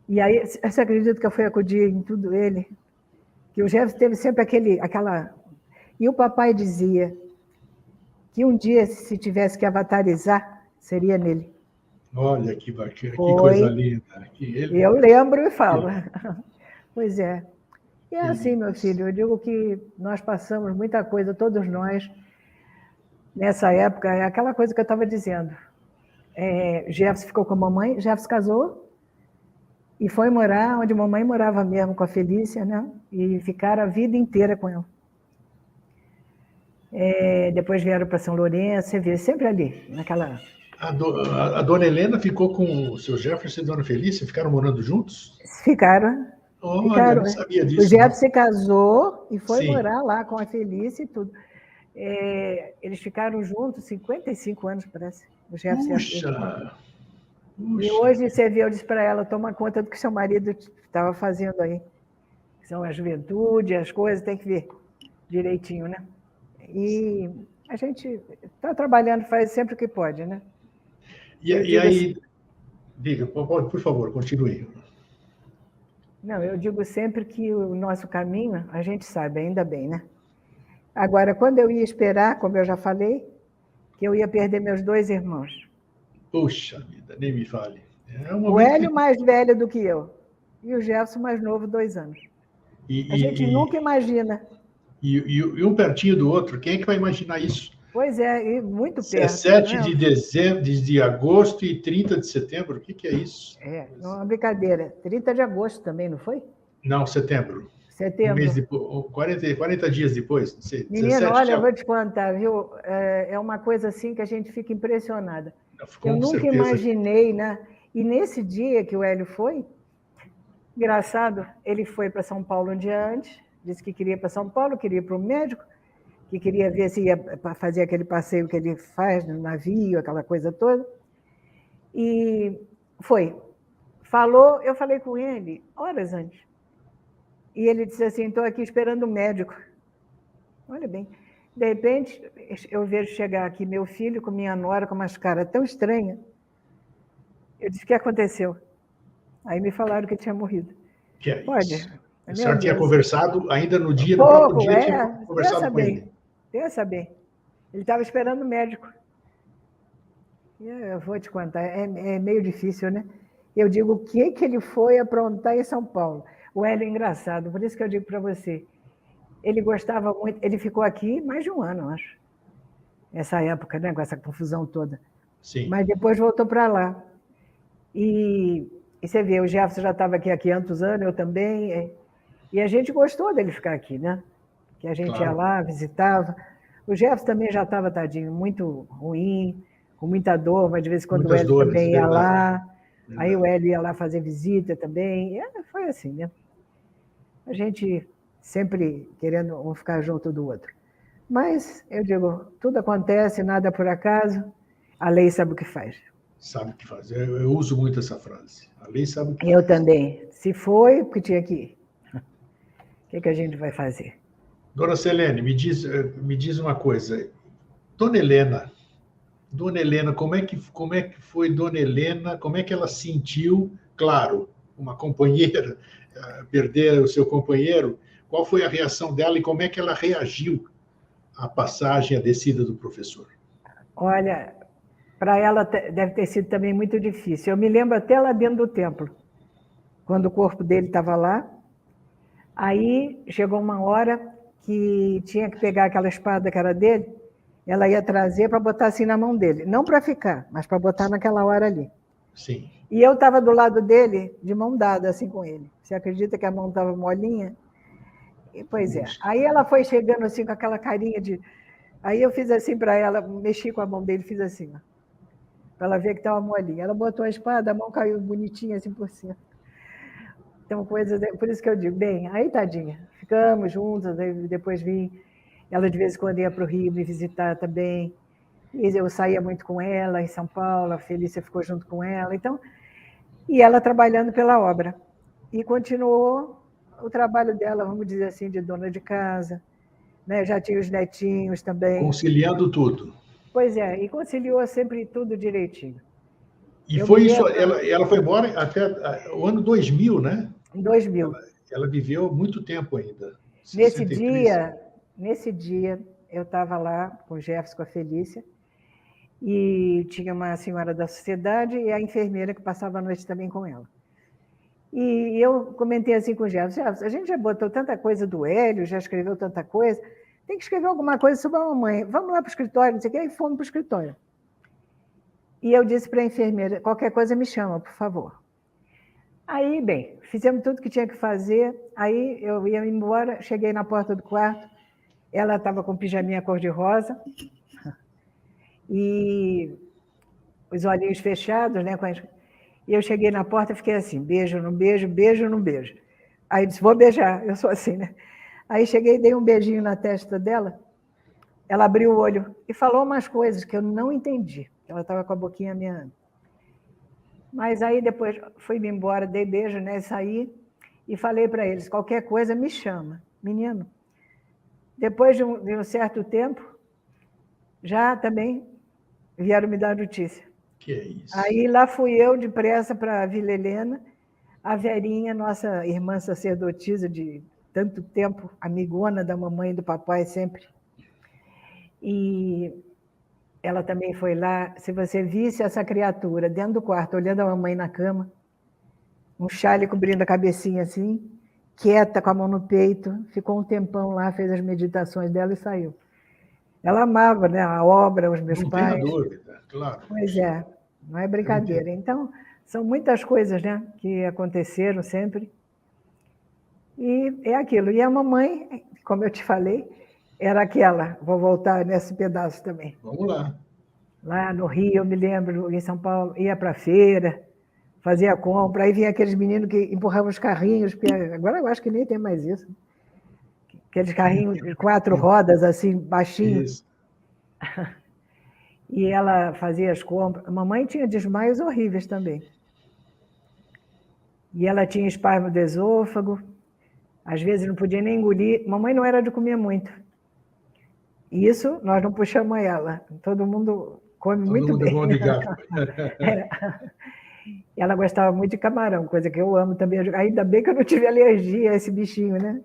[SPEAKER 2] E aí, você acredita que eu fui acudir em tudo ele? Que o Jefferson teve sempre aquela... E o papai dizia que um dia, se tivesse que avatarizar, seria nele.
[SPEAKER 1] Olha que bacana, que coisa linda.
[SPEAKER 2] Eu lembro e falo. Pois é. E é assim, meu filho, eu digo que nós passamos muita coisa, todos nós, nessa época, é aquela coisa que eu estava dizendo. Jefferson ficou com a mamãe, Jefferson casou e foi morar onde a mamãe morava mesmo, com a Felícia, né? E ficaram a vida inteira com ela. Depois vieram para São Lourenço, você vê, sempre ali, naquela...
[SPEAKER 1] A dona Helena ficou com o seu Jefferson e a dona Felícia? Ficaram morando juntos?
[SPEAKER 2] Ficaram.
[SPEAKER 1] Olha, eu não sabia disso.
[SPEAKER 2] O Jefferson se casou e foi
[SPEAKER 1] Sim.
[SPEAKER 2] morar lá com a Felícia e tudo. Eles ficaram juntos 55 anos, parece. O Jefferson. E hoje você vê, eu disse para ela, toma conta do que seu marido estava fazendo aí. São a juventude, as coisas, tem que ver direitinho, né? E a gente está trabalhando, faz sempre o que pode, né?
[SPEAKER 1] E aí, diga, por favor, continue.
[SPEAKER 2] Não, eu digo sempre que o nosso caminho, a gente sabe, ainda bem, né? Agora, quando eu ia esperar, como eu já falei, que eu ia perder meus 2 irmãos.
[SPEAKER 1] Puxa vida, nem me fale.
[SPEAKER 2] O Hélio mais velho do que eu, e o Jefferson mais novo, 2 anos. A gente nunca imagina.
[SPEAKER 1] E um pertinho do outro, quem é que vai imaginar isso?
[SPEAKER 2] Pois é, e muito perto.
[SPEAKER 1] 17 de dezembro, de agosto e 30 de setembro, o que é isso?
[SPEAKER 2] Não é uma brincadeira. 30 de agosto também, não foi?
[SPEAKER 1] Não, setembro.
[SPEAKER 2] Setembro.
[SPEAKER 1] Um mês depois, 40 dias depois, não sei.
[SPEAKER 2] Menino, olha, eu vou te contar, viu? É uma coisa assim que a gente fica impressionada. Eu nunca imaginei, né? E nesse dia que o Hélio foi, engraçado, ele foi para São Paulo um dia antes, disse que queria ir para São Paulo, queria ir para o médico, que queria ver se ia fazer aquele passeio que ele faz no navio, aquela coisa toda. E foi. Falou, eu falei com ele horas antes. E ele disse assim, estou aqui esperando o médico. Olha bem. De repente, eu vejo chegar aqui meu filho com minha nora, com umas caras tão estranhas. Eu disse, o que aconteceu? Aí me falaram que tinha morrido.
[SPEAKER 1] Que é
[SPEAKER 2] Pode.
[SPEAKER 1] Isso? A senhora tinha conversado ainda no dia,
[SPEAKER 2] no
[SPEAKER 1] próprio dia, tinha conversado com ele.
[SPEAKER 2] Pensa bem. Ele estava esperando o médico. Eu vou te contar, é meio difícil, né? Eu digo, o que ele foi aprontar em São Paulo? O Hélio é engraçado, por isso que eu digo para você. Ele gostava muito, ele ficou aqui mais de 1 ano, acho. Essa época, né? Com essa confusão toda.
[SPEAKER 1] Sim.
[SPEAKER 2] Mas depois voltou para lá. E você vê, o Jefferson já estava aqui há 500 anos, eu também. E a gente gostou dele ficar aqui, né? Que a gente ia lá, visitava. O Jefferson também já estava, tadinho, muito ruim, com muita dor, mas de vez em quando o Hélio também ia lá. Aí o Hélio ia lá fazer visita também. Foi assim, né? A gente sempre querendo um ficar junto do outro. Mas, eu digo, tudo acontece, nada por acaso, a lei sabe o que faz.
[SPEAKER 1] Sabe o que faz. Eu uso muito essa frase. A lei sabe o que faz.
[SPEAKER 2] Eu também. Se foi, porque tinha que ir. O que a gente vai fazer?
[SPEAKER 1] Dona Selene, me diz uma coisa. Dona Helena, como é que foi Dona Helena? Como é que ela sentiu? Claro, uma companheira, perder o seu companheiro. Qual foi a reação dela e como é que ela reagiu à passagem, à descida do professor?
[SPEAKER 2] Olha, para ela deve ter sido também muito difícil. Eu me lembro até lá dentro do templo, quando o corpo dele estava lá. Aí chegou uma hora que tinha que pegar aquela espada que era dele, ela ia trazer para botar assim na mão dele. Não para ficar, mas para botar naquela hora ali.
[SPEAKER 1] Sim.
[SPEAKER 2] E eu estava do lado dele, de mão dada, assim, com ele. Você acredita que a mão estava molinha? E, pois é. Aí ela foi chegando assim com aquela carinha de... Aí eu fiz assim para ela, mexi com a mão dele, fiz assim, ó, para ela ver que estava molinha. Ela botou a espada, a mão caiu bonitinha assim por cima. Então, coisas... Por isso que eu digo, bem, aí tadinha, ficamos juntas, depois vim. Ela de vez em quando ia para o Rio me visitar também. E eu saía muito com ela em São Paulo, a Felícia ficou junto com ela. Então, e ela trabalhando pela obra. E continuou o trabalho dela, vamos dizer assim, de dona de casa. Né? Já tinha os netinhos também.
[SPEAKER 1] Conciliando tudo.
[SPEAKER 2] Pois é, e conciliou sempre tudo direitinho.
[SPEAKER 1] E foi isso, ela foi embora até o ano 2000, né?
[SPEAKER 2] Em 2000.
[SPEAKER 1] Ela viveu muito tempo ainda.
[SPEAKER 2] Nesse dia, eu estava lá com o Jefferson, com a Felícia, e tinha uma senhora da sociedade e a enfermeira que passava a noite também com ela. E eu comentei assim com o Jefferson, a gente já botou tanta coisa do Hélio, já escreveu tanta coisa, tem que escrever alguma coisa sobre a mamãe. Vamos lá para o escritório, não sei o quê, e fomos para o escritório. E eu disse para a enfermeira, qualquer coisa me chama, por favor. Aí, bem, fizemos tudo que tinha que fazer, aí eu ia embora, cheguei na porta do quarto, ela estava com pijaminha cor-de-rosa e os olhinhos fechados, né? E eu cheguei na porta e fiquei assim, beijo, não beijo, beijo, não beijo. Aí disse, vou beijar, eu sou assim, né? Aí cheguei, dei um beijinho na testa dela, ela abriu o olho e falou umas coisas que eu não entendi. Ela estava com a boquinha meando. Mas aí depois fui-me embora, dei beijo, né? Saí e falei para eles, qualquer coisa me chama. Menino, depois de um certo tempo, já também vieram me dar notícia.
[SPEAKER 1] Que é isso?
[SPEAKER 2] Aí lá fui eu depressa para a Vila Helena, a Verinha, nossa irmã sacerdotisa de tanto tempo, amigona da mamãe e do papai sempre. E ela também foi lá. Se você visse essa criatura dentro do quarto, olhando a mamãe na cama, um chale cobrindo a cabecinha assim, quieta, com a mão no peito, ficou um tempão lá, fez as meditações dela e saiu. Ela amava, né, a obra, os meus pais.
[SPEAKER 1] Não tenho dúvida, claro.
[SPEAKER 2] Pois é, não é brincadeira. Então, são muitas coisas, né, que aconteceram sempre. E é aquilo. E a mamãe, como eu te falei, era aquela. Vou voltar nesse pedaço também.
[SPEAKER 1] Vamos lá.
[SPEAKER 2] Lá no Rio, eu me lembro, em São Paulo, ia para a feira, fazia compra, aí vinha aqueles meninos que empurravam os carrinhos, porque agora eu acho que nem tem mais isso. Aqueles carrinhos de 4 rodas, assim, baixinhos. Isso. E ela fazia as compras. A mamãe tinha desmaios horríveis também. E ela tinha espasmo do esôfago, às vezes não podia nem engolir. Mamãe não era de comer muito. Isso nós não puxamos ela. Todo mundo come muito bem.
[SPEAKER 1] Todo mundo é bom de gato.
[SPEAKER 2] É. Ela gostava muito de camarão, coisa que eu amo também. Ainda bem que eu não tive alergia a esse bichinho, né?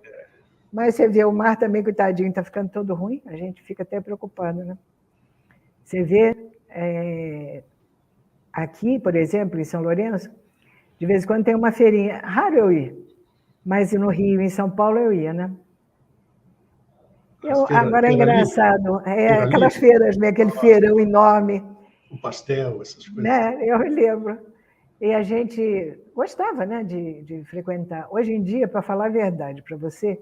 [SPEAKER 2] Mas você vê, o mar também, coitadinho, está ficando todo ruim, a gente fica até preocupado, né? Você vê, aqui, por exemplo, em São Lourenço, de vez em quando tem uma feirinha, raro eu ir, mas no Rio, em São Paulo, eu ia, né? Agora é engraçado, aquelas feiras, né? Aquele feirão enorme.
[SPEAKER 1] O pastel, essas coisas.
[SPEAKER 2] Né? Eu me lembro. E a gente gostava, né, de frequentar. Hoje em dia, para falar a verdade para você,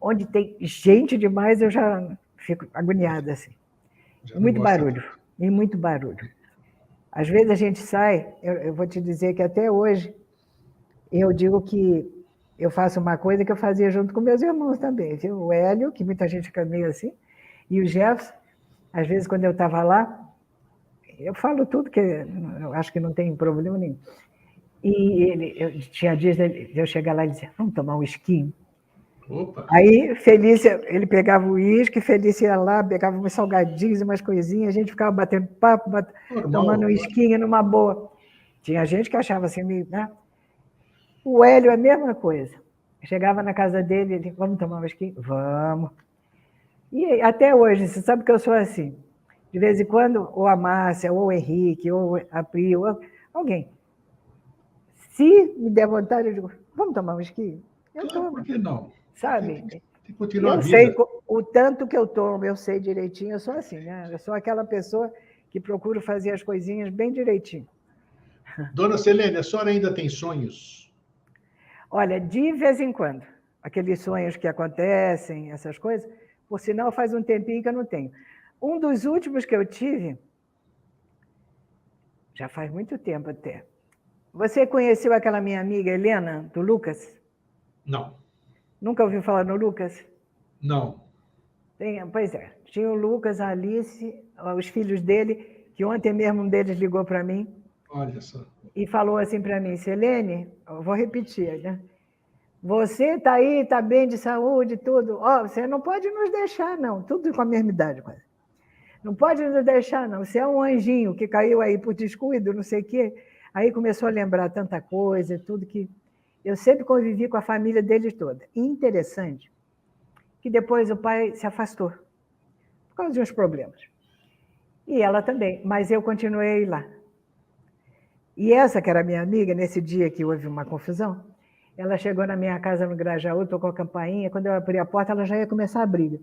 [SPEAKER 2] onde tem gente demais, eu já fico agoniada, assim. Muito barulho, e muito barulho. Às vezes a gente sai, eu vou te dizer que até hoje, eu digo que eu faço uma coisa que eu fazia junto com meus irmãos também, viu? O Hélio, que muita gente fica meio assim, e o Jefferson, às vezes quando eu estava lá, eu falo tudo, que eu acho que não tem problema nenhum. E tinha dias de eu chegar lá e dizer, vamos tomar um esquinho? Opa. Aí, Felícia, ele pegava o uísque, Felícia ia lá, pegava uns salgadinhos, umas coisinhas, a gente ficava batendo papo, tomando um esquinho numa boa. Tinha gente que achava assim, né? O Hélio é a mesma coisa. Chegava na casa dele, ele, vamos tomar um esquinho? Vamos. E até hoje, você sabe que eu sou assim. De vez em quando, ou a Márcia, ou o Henrique, ou a Pri, ou alguém. Se me der vontade, eu digo, vamos tomar um esquinho? Eu tomo.
[SPEAKER 1] Por que não?
[SPEAKER 2] Sabe?
[SPEAKER 1] Tem que continuar
[SPEAKER 2] eu sei o tanto que eu tomo, eu sei direitinho, eu sou assim, né? Eu sou aquela pessoa que procuro fazer as coisinhas bem direitinho.
[SPEAKER 1] Dona Selene, a senhora ainda tem sonhos?
[SPEAKER 2] Olha, de vez em quando, aqueles sonhos que acontecem, essas coisas, por sinal faz um tempinho que eu não tenho. Um dos últimos que eu tive, já faz muito tempo até. Você conheceu aquela minha amiga Helena, do Lucas?
[SPEAKER 1] Não.
[SPEAKER 2] Nunca ouviu falar no Lucas?
[SPEAKER 1] Não.
[SPEAKER 2] Pois é, tinha o Lucas, a Alice, os filhos dele, que ontem mesmo um deles ligou para mim.
[SPEAKER 1] Olha só.
[SPEAKER 2] E falou assim para mim, Selene, eu vou repetir, né? Você está aí, está bem de saúde, tudo. Você não pode nos deixar, não. Tudo com a mesma idade, quase. Não pode nos deixar, não. Você é um anjinho que caiu aí por descuido, não sei o quê. Aí começou a lembrar tanta coisa, tudo que... Eu sempre convivi com a família deles toda. E interessante que depois o pai se afastou, por causa de uns problemas. E ela também, mas eu continuei lá. E essa, que era minha amiga, nesse dia que houve uma confusão, ela chegou na minha casa no Grajaú, tocou a campainha, quando eu abri a porta, ela já ia começar a briga.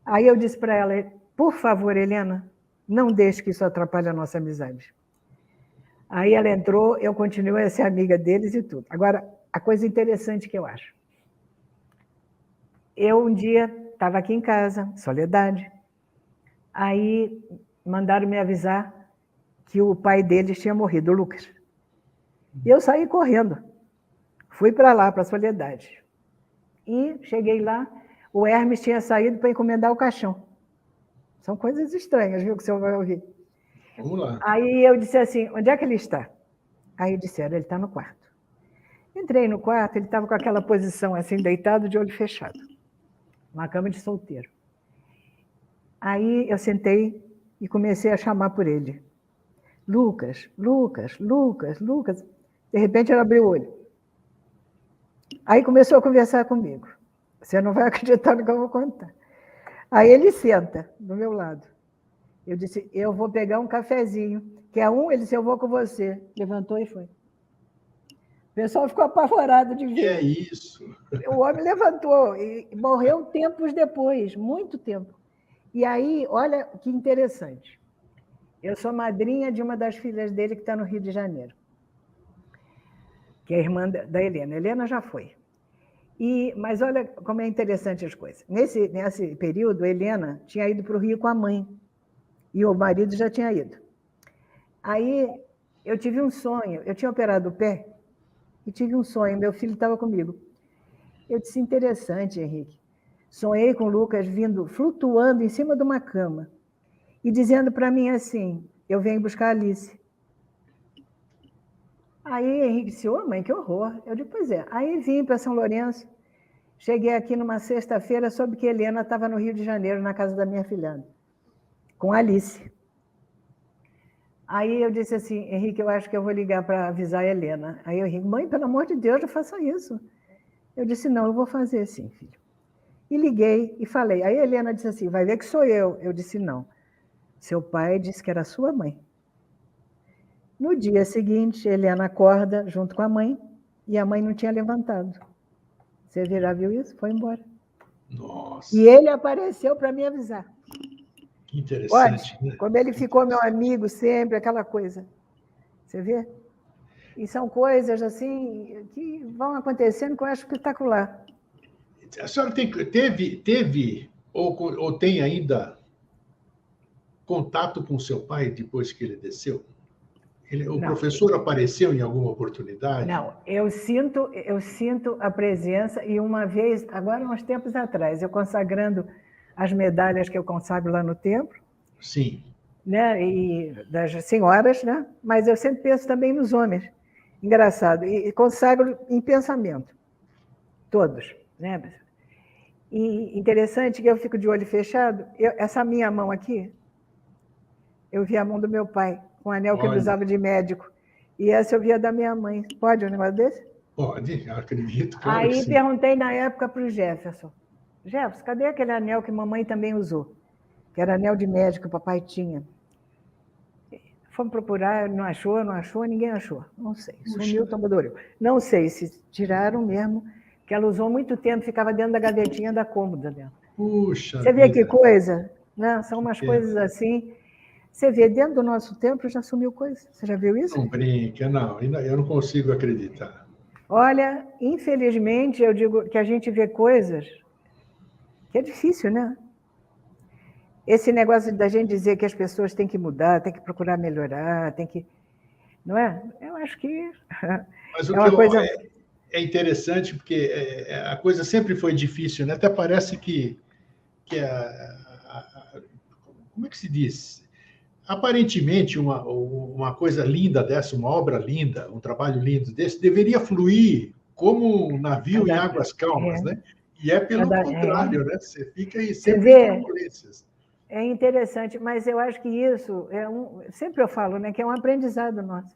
[SPEAKER 2] Aí eu disse para ela, por favor, Helena, Não deixe que isso atrapalhe a nossa amizade. Aí ela entrou, eu continuei a ser amiga deles e tudo. Agora, a coisa interessante que eu acho. Eu um dia estava aqui em casa, Soledade, aí mandaram me avisar que o pai deles tinha morrido, o Lucas. E eu saí correndo. Fui para lá, para a Soledade. E cheguei lá, o Hermes tinha saído para encomendar o caixão. São coisas estranhas, viu, que o senhor vai ouvir.
[SPEAKER 1] Vamos lá.
[SPEAKER 2] Aí eu disse assim, onde é que ele está? Aí disseram, ele está no quarto. Entrei no quarto, ele estava com aquela posição assim, deitado de olho fechado. Uma cama de solteiro. Aí eu sentei e comecei a chamar por ele. Lucas, Lucas, Lucas, Lucas. De repente ele abriu o olho. Aí começou a conversar comigo. Você não vai acreditar no que eu vou contar. Aí ele senta do meu lado. Eu disse, eu vou pegar um cafezinho. Quer um? Ele disse, eu vou com você. Levantou e foi. O pessoal ficou apavorado de ver.
[SPEAKER 1] Que é isso?
[SPEAKER 2] O homem levantou e morreu tempos depois, muito tempo. E aí, olha que interessante. Eu sou madrinha de uma das filhas dele que está no Rio de Janeiro, que é a irmã da Helena. A Helena já foi. Mas olha como é interessante as coisas. Nesse período, a Helena tinha ido para o Rio com a mãe, e o marido já tinha ido. Aí eu tive um sonho, eu tinha operado o pé, e tive um sonho, meu filho estava comigo. Eu disse, interessante, Henrique. Sonhei com o Lucas vindo, flutuando em cima de uma cama, e dizendo para mim assim, eu venho buscar a Alice. Aí Henrique disse, ô mãe, que horror. Eu digo, pois é. Aí vim para São Lourenço, cheguei aqui numa sexta-feira, soube que Helena estava no Rio de Janeiro, na casa da minha filhada, com a Alice. Aí eu disse assim, Henrique, eu acho que eu vou ligar para avisar a Helena. Aí eu Henrique, mãe, pelo amor de Deus, não faça isso. Eu disse, não, eu vou fazer sim, filho. E liguei e falei. Aí a Helena disse assim, vai ver que sou eu. Eu disse, não. Seu pai disse que era sua mãe. No dia seguinte, Helena acorda junto com a mãe e a mãe não tinha levantado. Você já viu isso? Foi embora.
[SPEAKER 1] Nossa.
[SPEAKER 2] E ele apareceu para me avisar.
[SPEAKER 1] Que interessante,
[SPEAKER 2] Olha,
[SPEAKER 1] né?
[SPEAKER 2] como ele ficou meu amigo sempre, aquela coisa. Você vê? E são coisas assim que vão acontecendo que eu acho espetacular.
[SPEAKER 1] A senhora teve ou tem ainda contato com seu pai depois que ele desceu? O professor apareceu em alguma oportunidade?
[SPEAKER 2] Não, eu sinto a presença e uma vez, agora uns tempos atrás, eu consagrando as medalhas que eu consagro lá no templo.
[SPEAKER 1] Sim.
[SPEAKER 2] Né, e das senhoras, né? Mas eu sempre penso também nos homens. Engraçado. E consagro em pensamento. Todos. Né? E interessante que eu fico de olho fechado. Essa minha mão aqui, eu vi a mão do meu pai, com o anel que ele usava de médico. E essa eu via da minha mãe. Pode um negócio desse?
[SPEAKER 1] Pode, acredito, claro que
[SPEAKER 2] Aí
[SPEAKER 1] sim.
[SPEAKER 2] perguntei na época para o Jefferson. Jefferson, cadê aquele anel que mamãe também usou? Que era anel de médico que o papai tinha. Fomos procurar, não achou, ninguém achou. Não sei, sumiu, tombadoril. Não sei se tiraram mesmo, que ela usou muito tempo, ficava dentro da gavetinha da cômoda dela.
[SPEAKER 1] Puxa
[SPEAKER 2] Você vê
[SPEAKER 1] vida.
[SPEAKER 2] que coisa? Né? São umas coisas assim. Você vê, dentro do nosso templo já sumiu coisa. Você já viu isso?
[SPEAKER 1] Não brinca, não. Eu não consigo acreditar.
[SPEAKER 2] Olha, infelizmente, eu digo que a gente vê coisas que é difícil, né? Esse negócio da gente dizer que as pessoas têm que mudar, têm que procurar melhorar, têm que... Não é? Eu acho que
[SPEAKER 1] Mas
[SPEAKER 2] é uma coisa...
[SPEAKER 1] é interessante porque a coisa sempre foi difícil, né? Até parece que como é que se diz? Aparentemente, uma coisa linda dessa, uma obra linda, um trabalho lindo desse, deveria fluir como um navio em águas calmas, né? E é pelo contrário, né? Você fica aí sempre em turbulências.
[SPEAKER 2] É interessante, mas eu acho que isso sempre eu falo, né, que é um aprendizado nosso.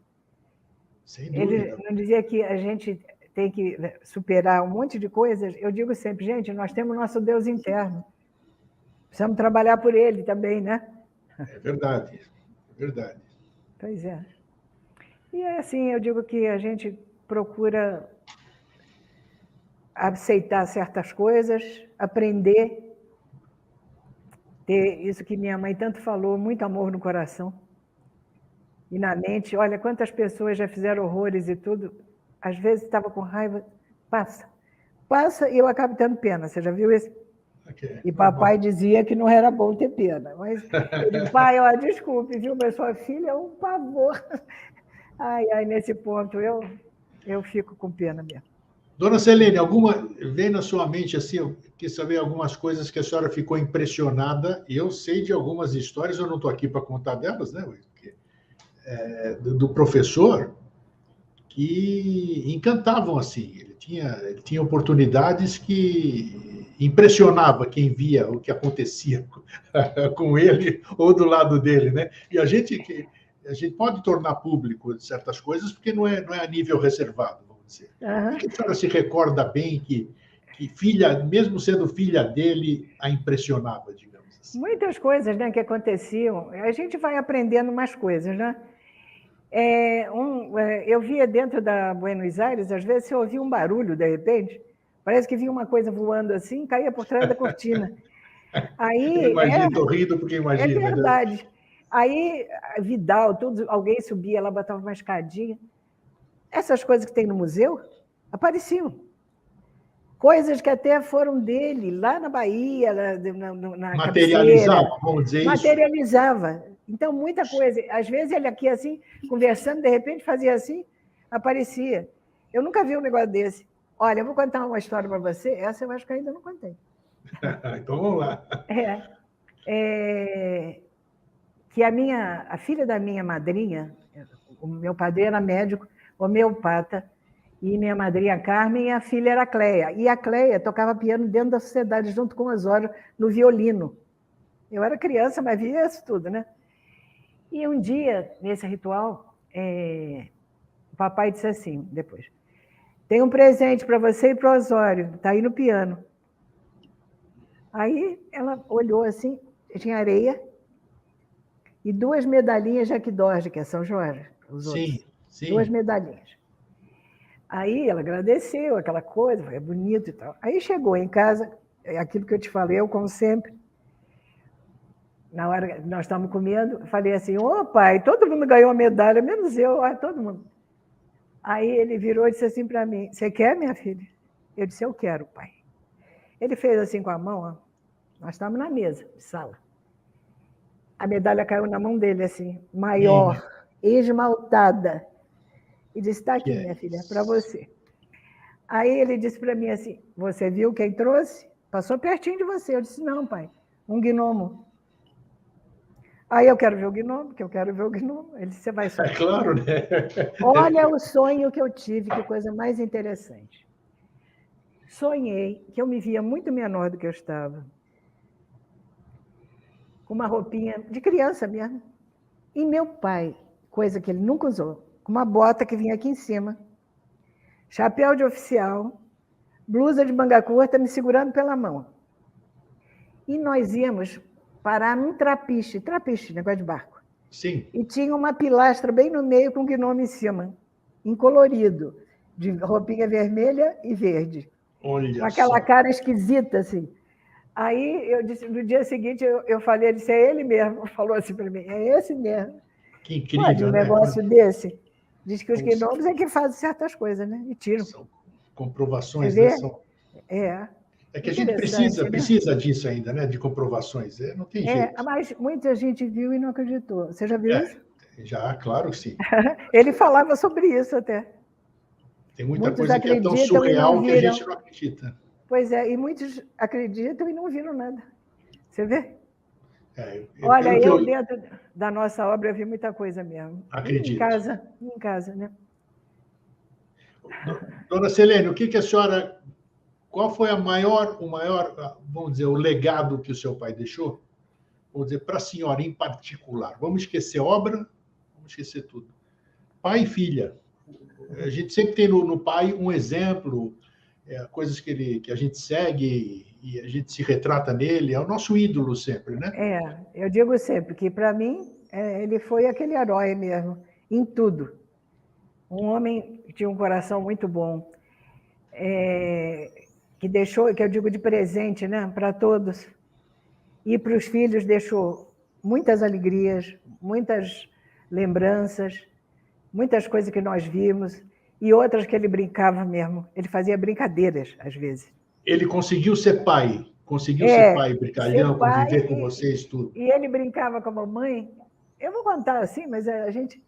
[SPEAKER 1] Sem dúvida.
[SPEAKER 2] Ele não dizia que a gente tem que superar um monte de coisas. Eu digo sempre, gente, nós temos nosso Deus interno. Precisamos trabalhar por ele também, né?
[SPEAKER 1] É verdade, é verdade.
[SPEAKER 2] Pois é. E é assim, eu digo que a gente procura aceitar certas coisas, aprender ter isso que minha mãe tanto falou, muito amor no coração e na mente. Olha, quantas pessoas já fizeram horrores e tudo, às vezes estava com raiva, passa e eu acabo tendo pena. Você já viu isso?
[SPEAKER 1] Okay.
[SPEAKER 2] E papai dizia que não era bom ter pena. Mas eu digo, pai, ó, desculpe, viu, mas sua filha é um pavor. Ai, nesse ponto eu fico com pena mesmo.
[SPEAKER 1] Dona Selene, vem na sua mente assim, eu quis saber algumas coisas que a senhora ficou impressionada. Eu sei de algumas histórias, eu não estou aqui para contar delas, né? Do professor que encantavam assim. Ele tinha oportunidades que impressionava quem via o que acontecia com ele ou do lado dele, né? E a gente pode tornar público certas coisas porque não é a nível reservado, vamos dizer.
[SPEAKER 2] Uhum.
[SPEAKER 1] O que a senhora se recorda bem que filha, mesmo sendo filha dele, a impressionava, digamos assim?
[SPEAKER 2] Muitas coisas, né, que aconteciam. A gente vai aprendendo mais coisas, né? Eu via dentro da Buenos Aires, às vezes você ouvia um barulho, de repente, parece que vinha uma coisa voando assim, caía por trás da cortina. Aí,
[SPEAKER 1] Estou rindo porque imagino.
[SPEAKER 2] É verdade. Aí, Vidal, alguém subia, ela botava uma escadinha. Essas coisas que tem no museu apareciam. Coisas que até foram dele, lá na Bahia, na
[SPEAKER 1] materializava,
[SPEAKER 2] cabeceira.
[SPEAKER 1] vamos dizer isso.
[SPEAKER 2] Materializava. Então, muita coisa. Às vezes, ele aqui assim, conversando, de repente fazia assim, aparecia. Eu nunca vi um negócio desse. Olha, eu vou contar uma história para você, essa eu acho que ainda não contei.
[SPEAKER 1] Então, vamos lá.
[SPEAKER 2] Que a filha da minha madrinha, o meu padrinho era médico, homeopata, e minha madrinha Carmen, e a filha era a Cleia. E a Cleia tocava piano dentro da sociedade, junto com o Osório, no violino. Eu era criança, mas via isso tudo, né? E um dia, nesse ritual, o papai disse assim, depois, tem um presente para você e para o Osório, está aí no piano. Aí ela olhou assim, tinha areia e 2 medalhinhas de Aquidorge, que é São Jorge, os outros.
[SPEAKER 1] Sim.
[SPEAKER 2] 2 medalhinhas. Aí ela agradeceu aquela coisa, é bonito e tal. Aí chegou em casa, aquilo que eu te falei, eu, como sempre, na hora que nós estávamos comendo, falei assim, ô pai, todo mundo ganhou uma medalha, menos eu, todo mundo. Aí ele virou e disse assim para mim, você quer, minha filha? Eu disse, eu quero, pai. Ele fez assim com a mão, ó, nós estávamos na mesa de sala. A medalha caiu na mão dele, assim, maior, esmaltada. E disse, está aqui, minha filha, para você. Aí ele disse para mim assim, você viu quem trouxe? Passou pertinho de você. Eu disse, não, pai, um gnomo. Aí eu quero ver o gnomo, que eu quero ver o gnomo. Ele disse, você vai sonhar.
[SPEAKER 1] É claro, né?
[SPEAKER 2] Olha o sonho que eu tive, que coisa mais interessante. Sonhei que eu me via muito menor do que eu estava, com uma roupinha de criança mesmo. E meu pai, coisa que ele nunca usou, com uma bota que vinha aqui em cima, chapéu de oficial, blusa de manga curta, me segurando pela mão. E nós íamos parar num trapiche, negócio de barco.
[SPEAKER 1] Sim.
[SPEAKER 2] E tinha uma pilastra bem no meio com gnomo em cima, em colorido, de roupinha vermelha e verde.
[SPEAKER 1] Olha
[SPEAKER 2] com aquela
[SPEAKER 1] só.
[SPEAKER 2] cara esquisita, assim. Aí, eu disse, no dia seguinte, eu falei, ele disse, é ele mesmo. Falou assim para mim, é esse mesmo.
[SPEAKER 1] Que incrível,
[SPEAKER 2] pode um negócio desse? Diz que os gnomos é que fazem certas coisas, né? E tiram.
[SPEAKER 1] São comprovações,
[SPEAKER 2] Você vê?
[SPEAKER 1] né? É que a gente
[SPEAKER 2] Interessante,
[SPEAKER 1] precisa disso ainda, né? De comprovações. Não tem jeito.
[SPEAKER 2] Mas muita gente viu e não acreditou. Você já viu isso?
[SPEAKER 1] Já, claro que sim.
[SPEAKER 2] Ele falava sobre isso até.
[SPEAKER 1] Tem muita
[SPEAKER 2] Muitos
[SPEAKER 1] coisa que é tão
[SPEAKER 2] acreditam e não
[SPEAKER 1] surreal que a
[SPEAKER 2] viram.
[SPEAKER 1] gente não acredita.
[SPEAKER 2] Pois é, e muitos acreditam e não viram nada. Você vê?
[SPEAKER 1] Olha,
[SPEAKER 2] dentro da nossa obra, eu vi muita coisa mesmo.
[SPEAKER 1] Acredito.
[SPEAKER 2] Em casa, né?
[SPEAKER 1] Dona Selene, a senhora... Qual foi o maior, vamos dizer, o legado que o seu pai deixou? Vamos dizer, para a senhora em particular. Vamos esquecer obra, vamos esquecer tudo. Pai e filha. A gente sempre tem no pai um exemplo, coisas que a gente segue e a gente se retrata nele. É o nosso ídolo sempre, né?
[SPEAKER 2] Eu digo sempre que, para mim, ele foi aquele herói mesmo, em tudo. Um homem que tinha um coração muito bom, que deixou, que eu digo de presente, né, para todos. E para os filhos deixou muitas alegrias, muitas lembranças, muitas coisas que nós vimos e outras que ele brincava mesmo. Ele fazia brincadeiras, às vezes.
[SPEAKER 1] Ele conseguiu ser pai? Conseguiu ser pai, brincalhão,
[SPEAKER 2] pai,
[SPEAKER 1] conviver com vocês, tudo?
[SPEAKER 2] E ele brincava com a mamãe. Eu vou contar assim, mas a gente...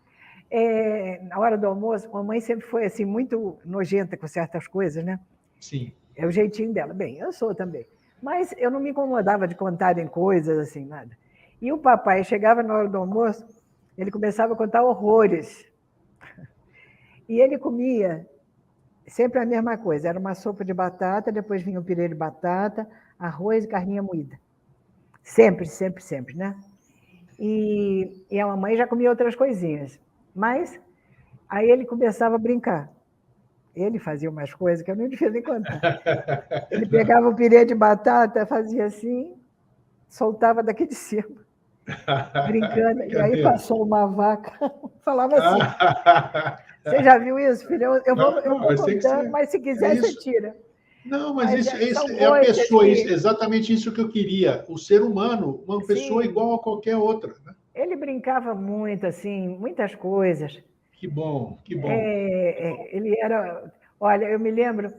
[SPEAKER 2] na hora do almoço, a mamãe sempre foi assim, muito nojenta com certas coisas, né?
[SPEAKER 1] Sim.
[SPEAKER 2] É o jeitinho dela. Bem, eu sou também. Mas eu não me incomodava de contarem coisas assim, nada. E o papai chegava na hora do almoço, ele começava a contar horrores. E ele comia sempre a mesma coisa. Era uma sopa de batata, depois vinha o pirê de batata, arroz e carninha moída. Sempre, sempre, sempre, né? E a mamãe já comia outras coisinhas. Mas aí ele começava a brincar. Ele fazia umas coisas que eu não devia nem contar. Ele pegava o pirê de batata, fazia assim, soltava daqui de cima, brincando. E aí passou uma vaca, falava assim. Você já viu isso, filho? Eu vou contando, mas se quiser, você tira.
[SPEAKER 1] Não, mas isso é a pessoa, exatamente isso que eu queria. O ser humano, uma pessoa igual a qualquer outra. Né?
[SPEAKER 2] Ele brincava muito, assim, muitas coisas.
[SPEAKER 1] Que bom, que bom.
[SPEAKER 2] Ele era... Olha, eu me lembro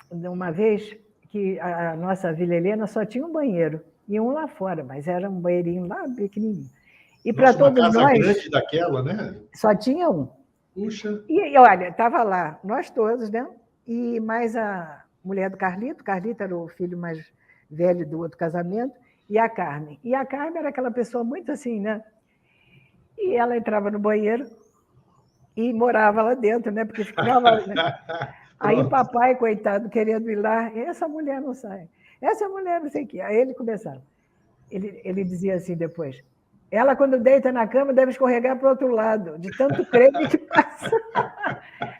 [SPEAKER 2] de uma vez que a nossa Vila Helena só tinha um banheiro, e um lá fora, mas era um banheirinho lá pequenininho. E para todos nós... Uma
[SPEAKER 1] casa grande daquela, né?
[SPEAKER 2] Só tinha um.
[SPEAKER 1] Puxa.
[SPEAKER 2] E olha, estava lá, nós todos, né? E mais a mulher do Carlito. Carlito era o filho mais velho do outro casamento, e a Carmen. E a Carmen era aquela pessoa muito assim, né? E ela entrava no banheiro e morava lá dentro, né? Porque ficava... Né? Aí o papai, coitado, querendo ir lá, essa mulher não sai, essa mulher não sei o quê. Aí ele começava. Ele dizia assim depois, ela quando deita na cama deve escorregar para o outro lado, de tanto creme que passa.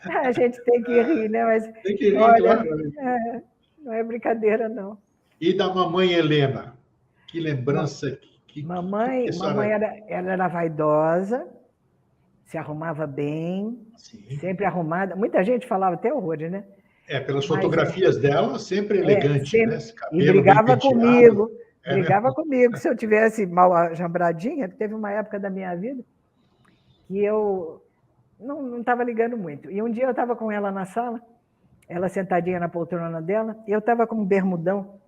[SPEAKER 2] A gente tem que rir, né? Mas,
[SPEAKER 1] tem que rir,
[SPEAKER 2] olha,
[SPEAKER 1] claro.
[SPEAKER 2] Não é brincadeira, não.
[SPEAKER 1] E da mamãe Helena? Que lembrança...
[SPEAKER 2] Mamãe ela era vaidosa, se arrumava bem, sim, sempre arrumada. Muita gente falava até horrores, né?
[SPEAKER 1] Pelas fotografias dela, sempre elegante, sempre, né? Esse cabelo
[SPEAKER 2] e brigava comigo, brigava comigo. Se eu tivesse mal ajambradinha, teve uma época da minha vida que eu não estava ligando muito. E um dia eu estava com ela na sala, ela sentadinha na poltrona dela, e eu estava com um bermudão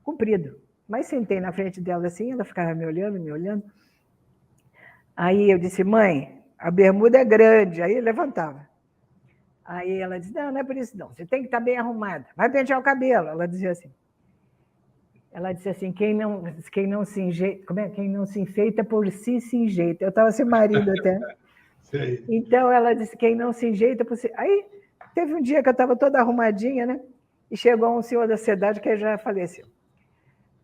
[SPEAKER 2] comprido. Mas sentei na frente dela assim, ela ficava me olhando. Aí eu disse, mãe, a bermuda é grande. Aí levantava. Aí ela disse, não é por isso não, você tem que estar bem arrumada. Vai pentear o cabelo. Ela dizia assim. Ela disse assim, quem não se enfeita por si se enjeita. Eu estava sem marido até.
[SPEAKER 1] Sei.
[SPEAKER 2] Então ela disse, quem não se enjeita por si... Aí teve um dia que eu estava toda arrumadinha, né? E chegou um senhor da cidade que já faleceu.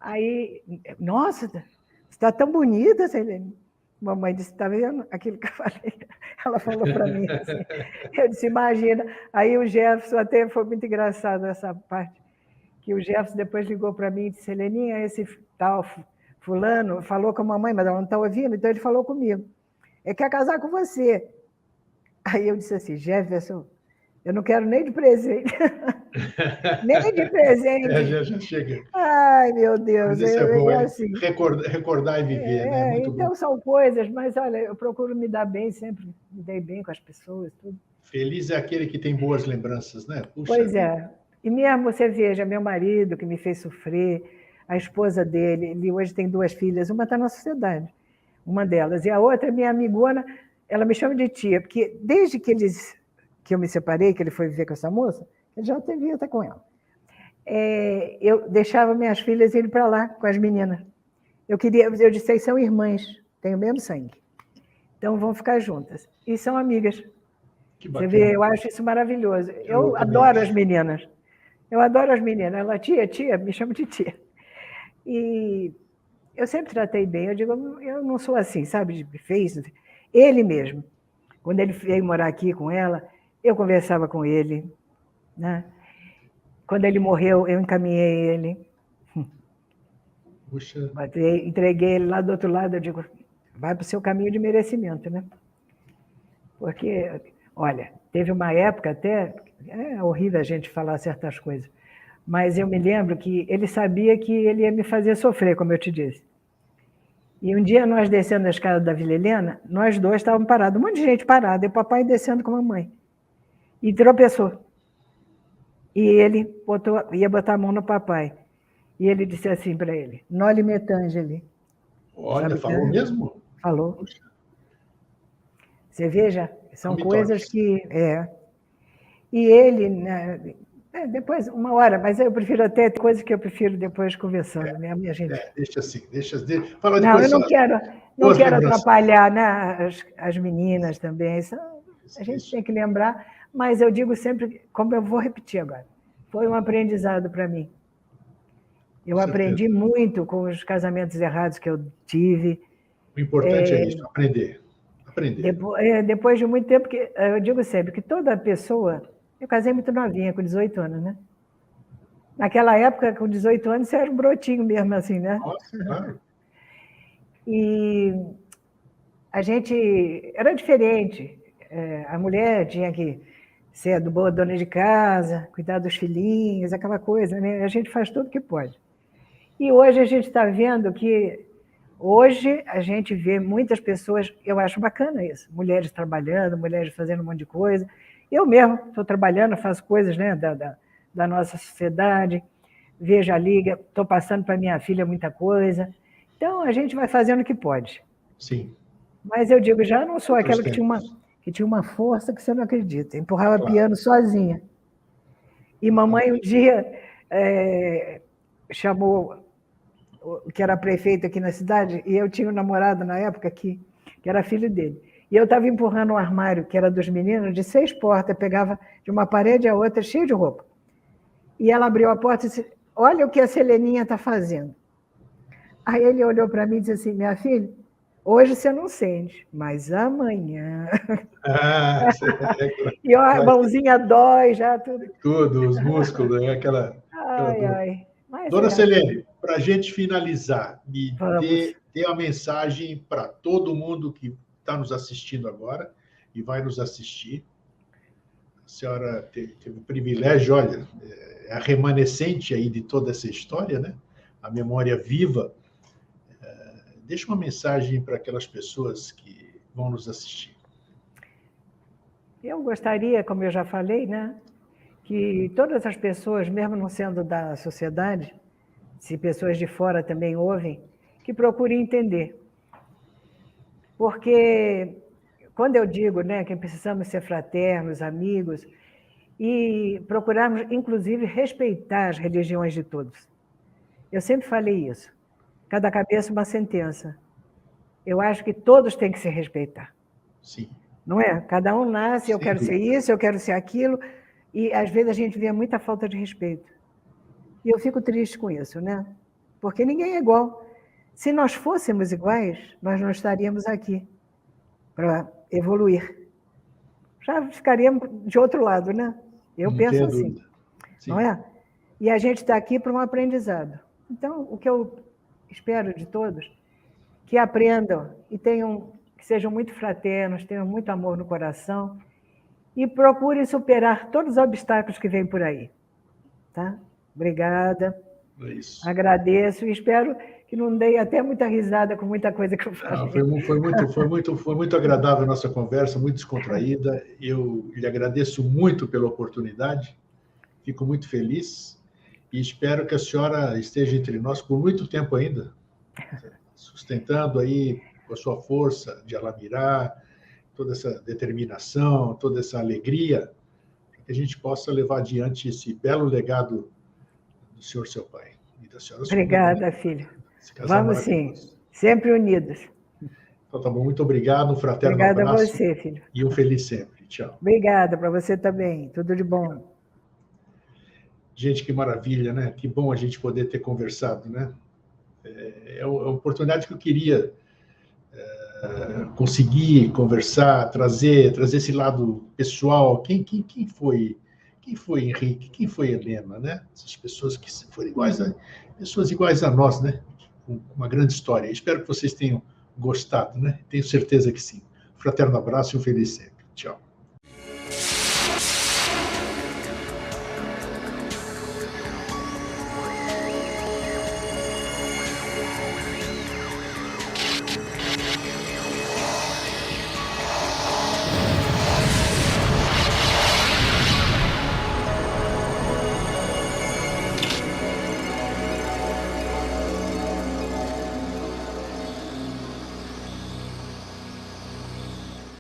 [SPEAKER 2] Aí, nossa, você está tão bonita, Selene. Mamãe disse, está vendo aquilo que eu falei? Ela falou para mim assim. Eu disse, imagina. Aí o Jefferson, até foi muito engraçado essa parte, que o Jefferson depois ligou para mim e disse, Seleninha, esse tal fulano falou com a mamãe, mas ela não está ouvindo, então ele falou comigo. Ele quer casar com você. Aí eu disse assim, Jefferson, eu não quero nem de presente. Nem de presente.
[SPEAKER 1] Já chega.
[SPEAKER 2] Ai, meu Deus.
[SPEAKER 1] Mas isso é bom,
[SPEAKER 2] assim,
[SPEAKER 1] recordar e viver, né? Muito
[SPEAKER 2] então
[SPEAKER 1] bom.
[SPEAKER 2] São coisas, mas olha, eu procuro me dar bem, sempre me dei bem com as pessoas, tudo.
[SPEAKER 1] Feliz é aquele que tem boas lembranças, né? Puxa
[SPEAKER 2] pois
[SPEAKER 1] vida.
[SPEAKER 2] É. E mesmo você veja, meu marido que me fez sofrer, a esposa dele, ele hoje tem 2 filhas, uma está na sociedade, uma delas, e a outra, minha amigona, ela me chama de tia, porque desde que eu me separei, que ele foi viver com essa moça, ele já devia estar com ela. Eu deixava minhas filhas ir para lá com as meninas. Eu disse, vocês são irmãs, têm o mesmo sangue. Então vão ficar juntas. E são amigas.
[SPEAKER 1] Que bacana.
[SPEAKER 2] Você vê, eu acho isso maravilhoso. Eu adoro as meninas. Eu adoro as meninas. Ela, tia, me chama de tia. E eu sempre tratei bem. Eu digo, eu não sou assim, sabe, de feio. Ele mesmo, quando ele veio morar aqui com ela, eu conversava com ele, né? Quando ele morreu, eu encaminhei ele.
[SPEAKER 1] Puxa.
[SPEAKER 2] Entreguei ele lá do outro lado, eu digo, vai para o seu caminho de merecimento, né? Porque, olha, teve uma época até, é horrível a gente falar certas coisas, mas eu me lembro que ele sabia que ele ia me fazer sofrer, como eu te disse. E um dia nós descendo a escada da Vila Helena, nós dois estávamos parados, um monte de gente parada, e o papai descendo com a mamãe. E tropeçou. E ele ia botar a mão no papai. E ele disse assim para ele, Noli me tangere.
[SPEAKER 1] Olha, falou mesmo?
[SPEAKER 2] Falou. Poxa. Você veja, são coisas que... E ele, né, depois, uma hora, mas eu prefiro até coisas que eu prefiro depois conversando, né, minha gente?
[SPEAKER 1] Deixa assim, fala depois.
[SPEAKER 2] Não, eu não quero atrapalhar, né, as meninas também. A gente tem que lembrar, mas eu digo sempre, como eu vou repetir agora, foi um aprendizado para mim. Eu aprendi muito com os casamentos errados que eu tive.
[SPEAKER 1] O importante é isso, aprender.
[SPEAKER 2] Depois de muito tempo, que eu digo sempre que toda pessoa... Eu casei muito novinha, com 18 anos, né? Naquela época, com 18 anos, você era um brotinho mesmo, assim, né?
[SPEAKER 1] Nossa, claro.
[SPEAKER 2] E a gente... Era diferente. A mulher tinha que ser boa dona de casa, cuidar dos filhinhos, aquela coisa, né? A gente faz tudo que pode. E hoje a gente está vendo que... Hoje a gente vê muitas pessoas... Eu acho bacana isso. Mulheres trabalhando, mulheres fazendo um monte de coisa... Eu mesmo estou trabalhando, faço coisas, né, da nossa sociedade, vejo a liga, estou passando para minha filha muita coisa. Então, a gente vai fazendo o que pode.
[SPEAKER 1] Sim.
[SPEAKER 2] Mas eu digo, já não sou aquela que tinha uma força que você não acredita. Empurrava piano sozinha. E mamãe um dia chamou o que era prefeito aqui na cidade, e eu tinha um namorado na época aqui, que era filho dele. E eu estava empurrando um armário, que era dos meninos, de 6 portas, pegava de uma parede a outra, cheio de roupa. E ela abriu a porta e disse, olha o que a Seleninha está fazendo. Aí ele olhou para mim e disse assim, minha filha, hoje você não sente, mas amanhã... E a mãozinha dói já, tudo.
[SPEAKER 1] Tudo, os músculos, né? Aquela Dona Selene, para a gente finalizar, me dê a mensagem para todo mundo que está nos assistindo agora e vai nos assistir. A senhora teve o privilégio, olha, é a remanescente aí de toda essa história, né? A memória viva. Deixa uma mensagem para aquelas pessoas que vão nos assistir.
[SPEAKER 2] Eu gostaria, como eu já falei, né, que todas as pessoas, mesmo não sendo da sociedade, se pessoas de fora também ouvem, que procurem entender. Porque, quando eu digo, né, que precisamos ser fraternos, amigos, e procurarmos, inclusive, respeitar as religiões de todos. Eu sempre falei isso. Cada cabeça uma sentença. Eu acho que todos têm que se respeitar.
[SPEAKER 1] Sim.
[SPEAKER 2] Não é? Cada um nasce, eu quero ser isso, eu quero ser aquilo, e às vezes a gente vê muita falta de respeito. E eu fico triste com isso, né? Porque ninguém é igual. Se nós fôssemos iguais, nós não estaríamos aqui para evoluir. Já ficaríamos de outro lado, né? Eu penso assim, não é? E a gente está aqui para um aprendizado. Então, o que eu espero de todos, que aprendam e que sejam muito fraternos, tenham muito amor no coração e procurem superar todos os obstáculos que vêm por aí. Tá? Obrigada.
[SPEAKER 1] É isso.
[SPEAKER 2] Agradeço e espero que não dei até muita risada com muita coisa que eu falei.
[SPEAKER 1] Foi muito agradável a nossa conversa, muito descontraída. Eu lhe agradeço muito pela oportunidade, fico muito feliz e espero que a senhora esteja entre nós por muito tempo ainda, sustentando aí com a sua força de Alamirá, toda essa determinação, toda essa alegria, para que a gente possa levar adiante esse belo legado do senhor, seu pai, e da senhora.
[SPEAKER 2] Obrigada, filho. Vamos sim, sempre unidos.
[SPEAKER 1] Então tá bom, muito obrigado, um fraterno
[SPEAKER 2] abraço. Obrigada a você, filho.
[SPEAKER 1] E um feliz sempre. Tchau.
[SPEAKER 2] Obrigada, para você também. Tudo de bom.
[SPEAKER 1] Gente, que maravilha, né? Que bom a gente poder ter conversado, né? É uma oportunidade que eu queria conseguir conversar, trazer esse lado pessoal. Quem foi Henrique? Quem foi Helena, né? Essas pessoas que foram pessoas iguais a nós, né? Com uma grande história. Espero que vocês tenham gostado, né? Tenho certeza que sim. Fraterno abraço e um feliz sempre. Tchau.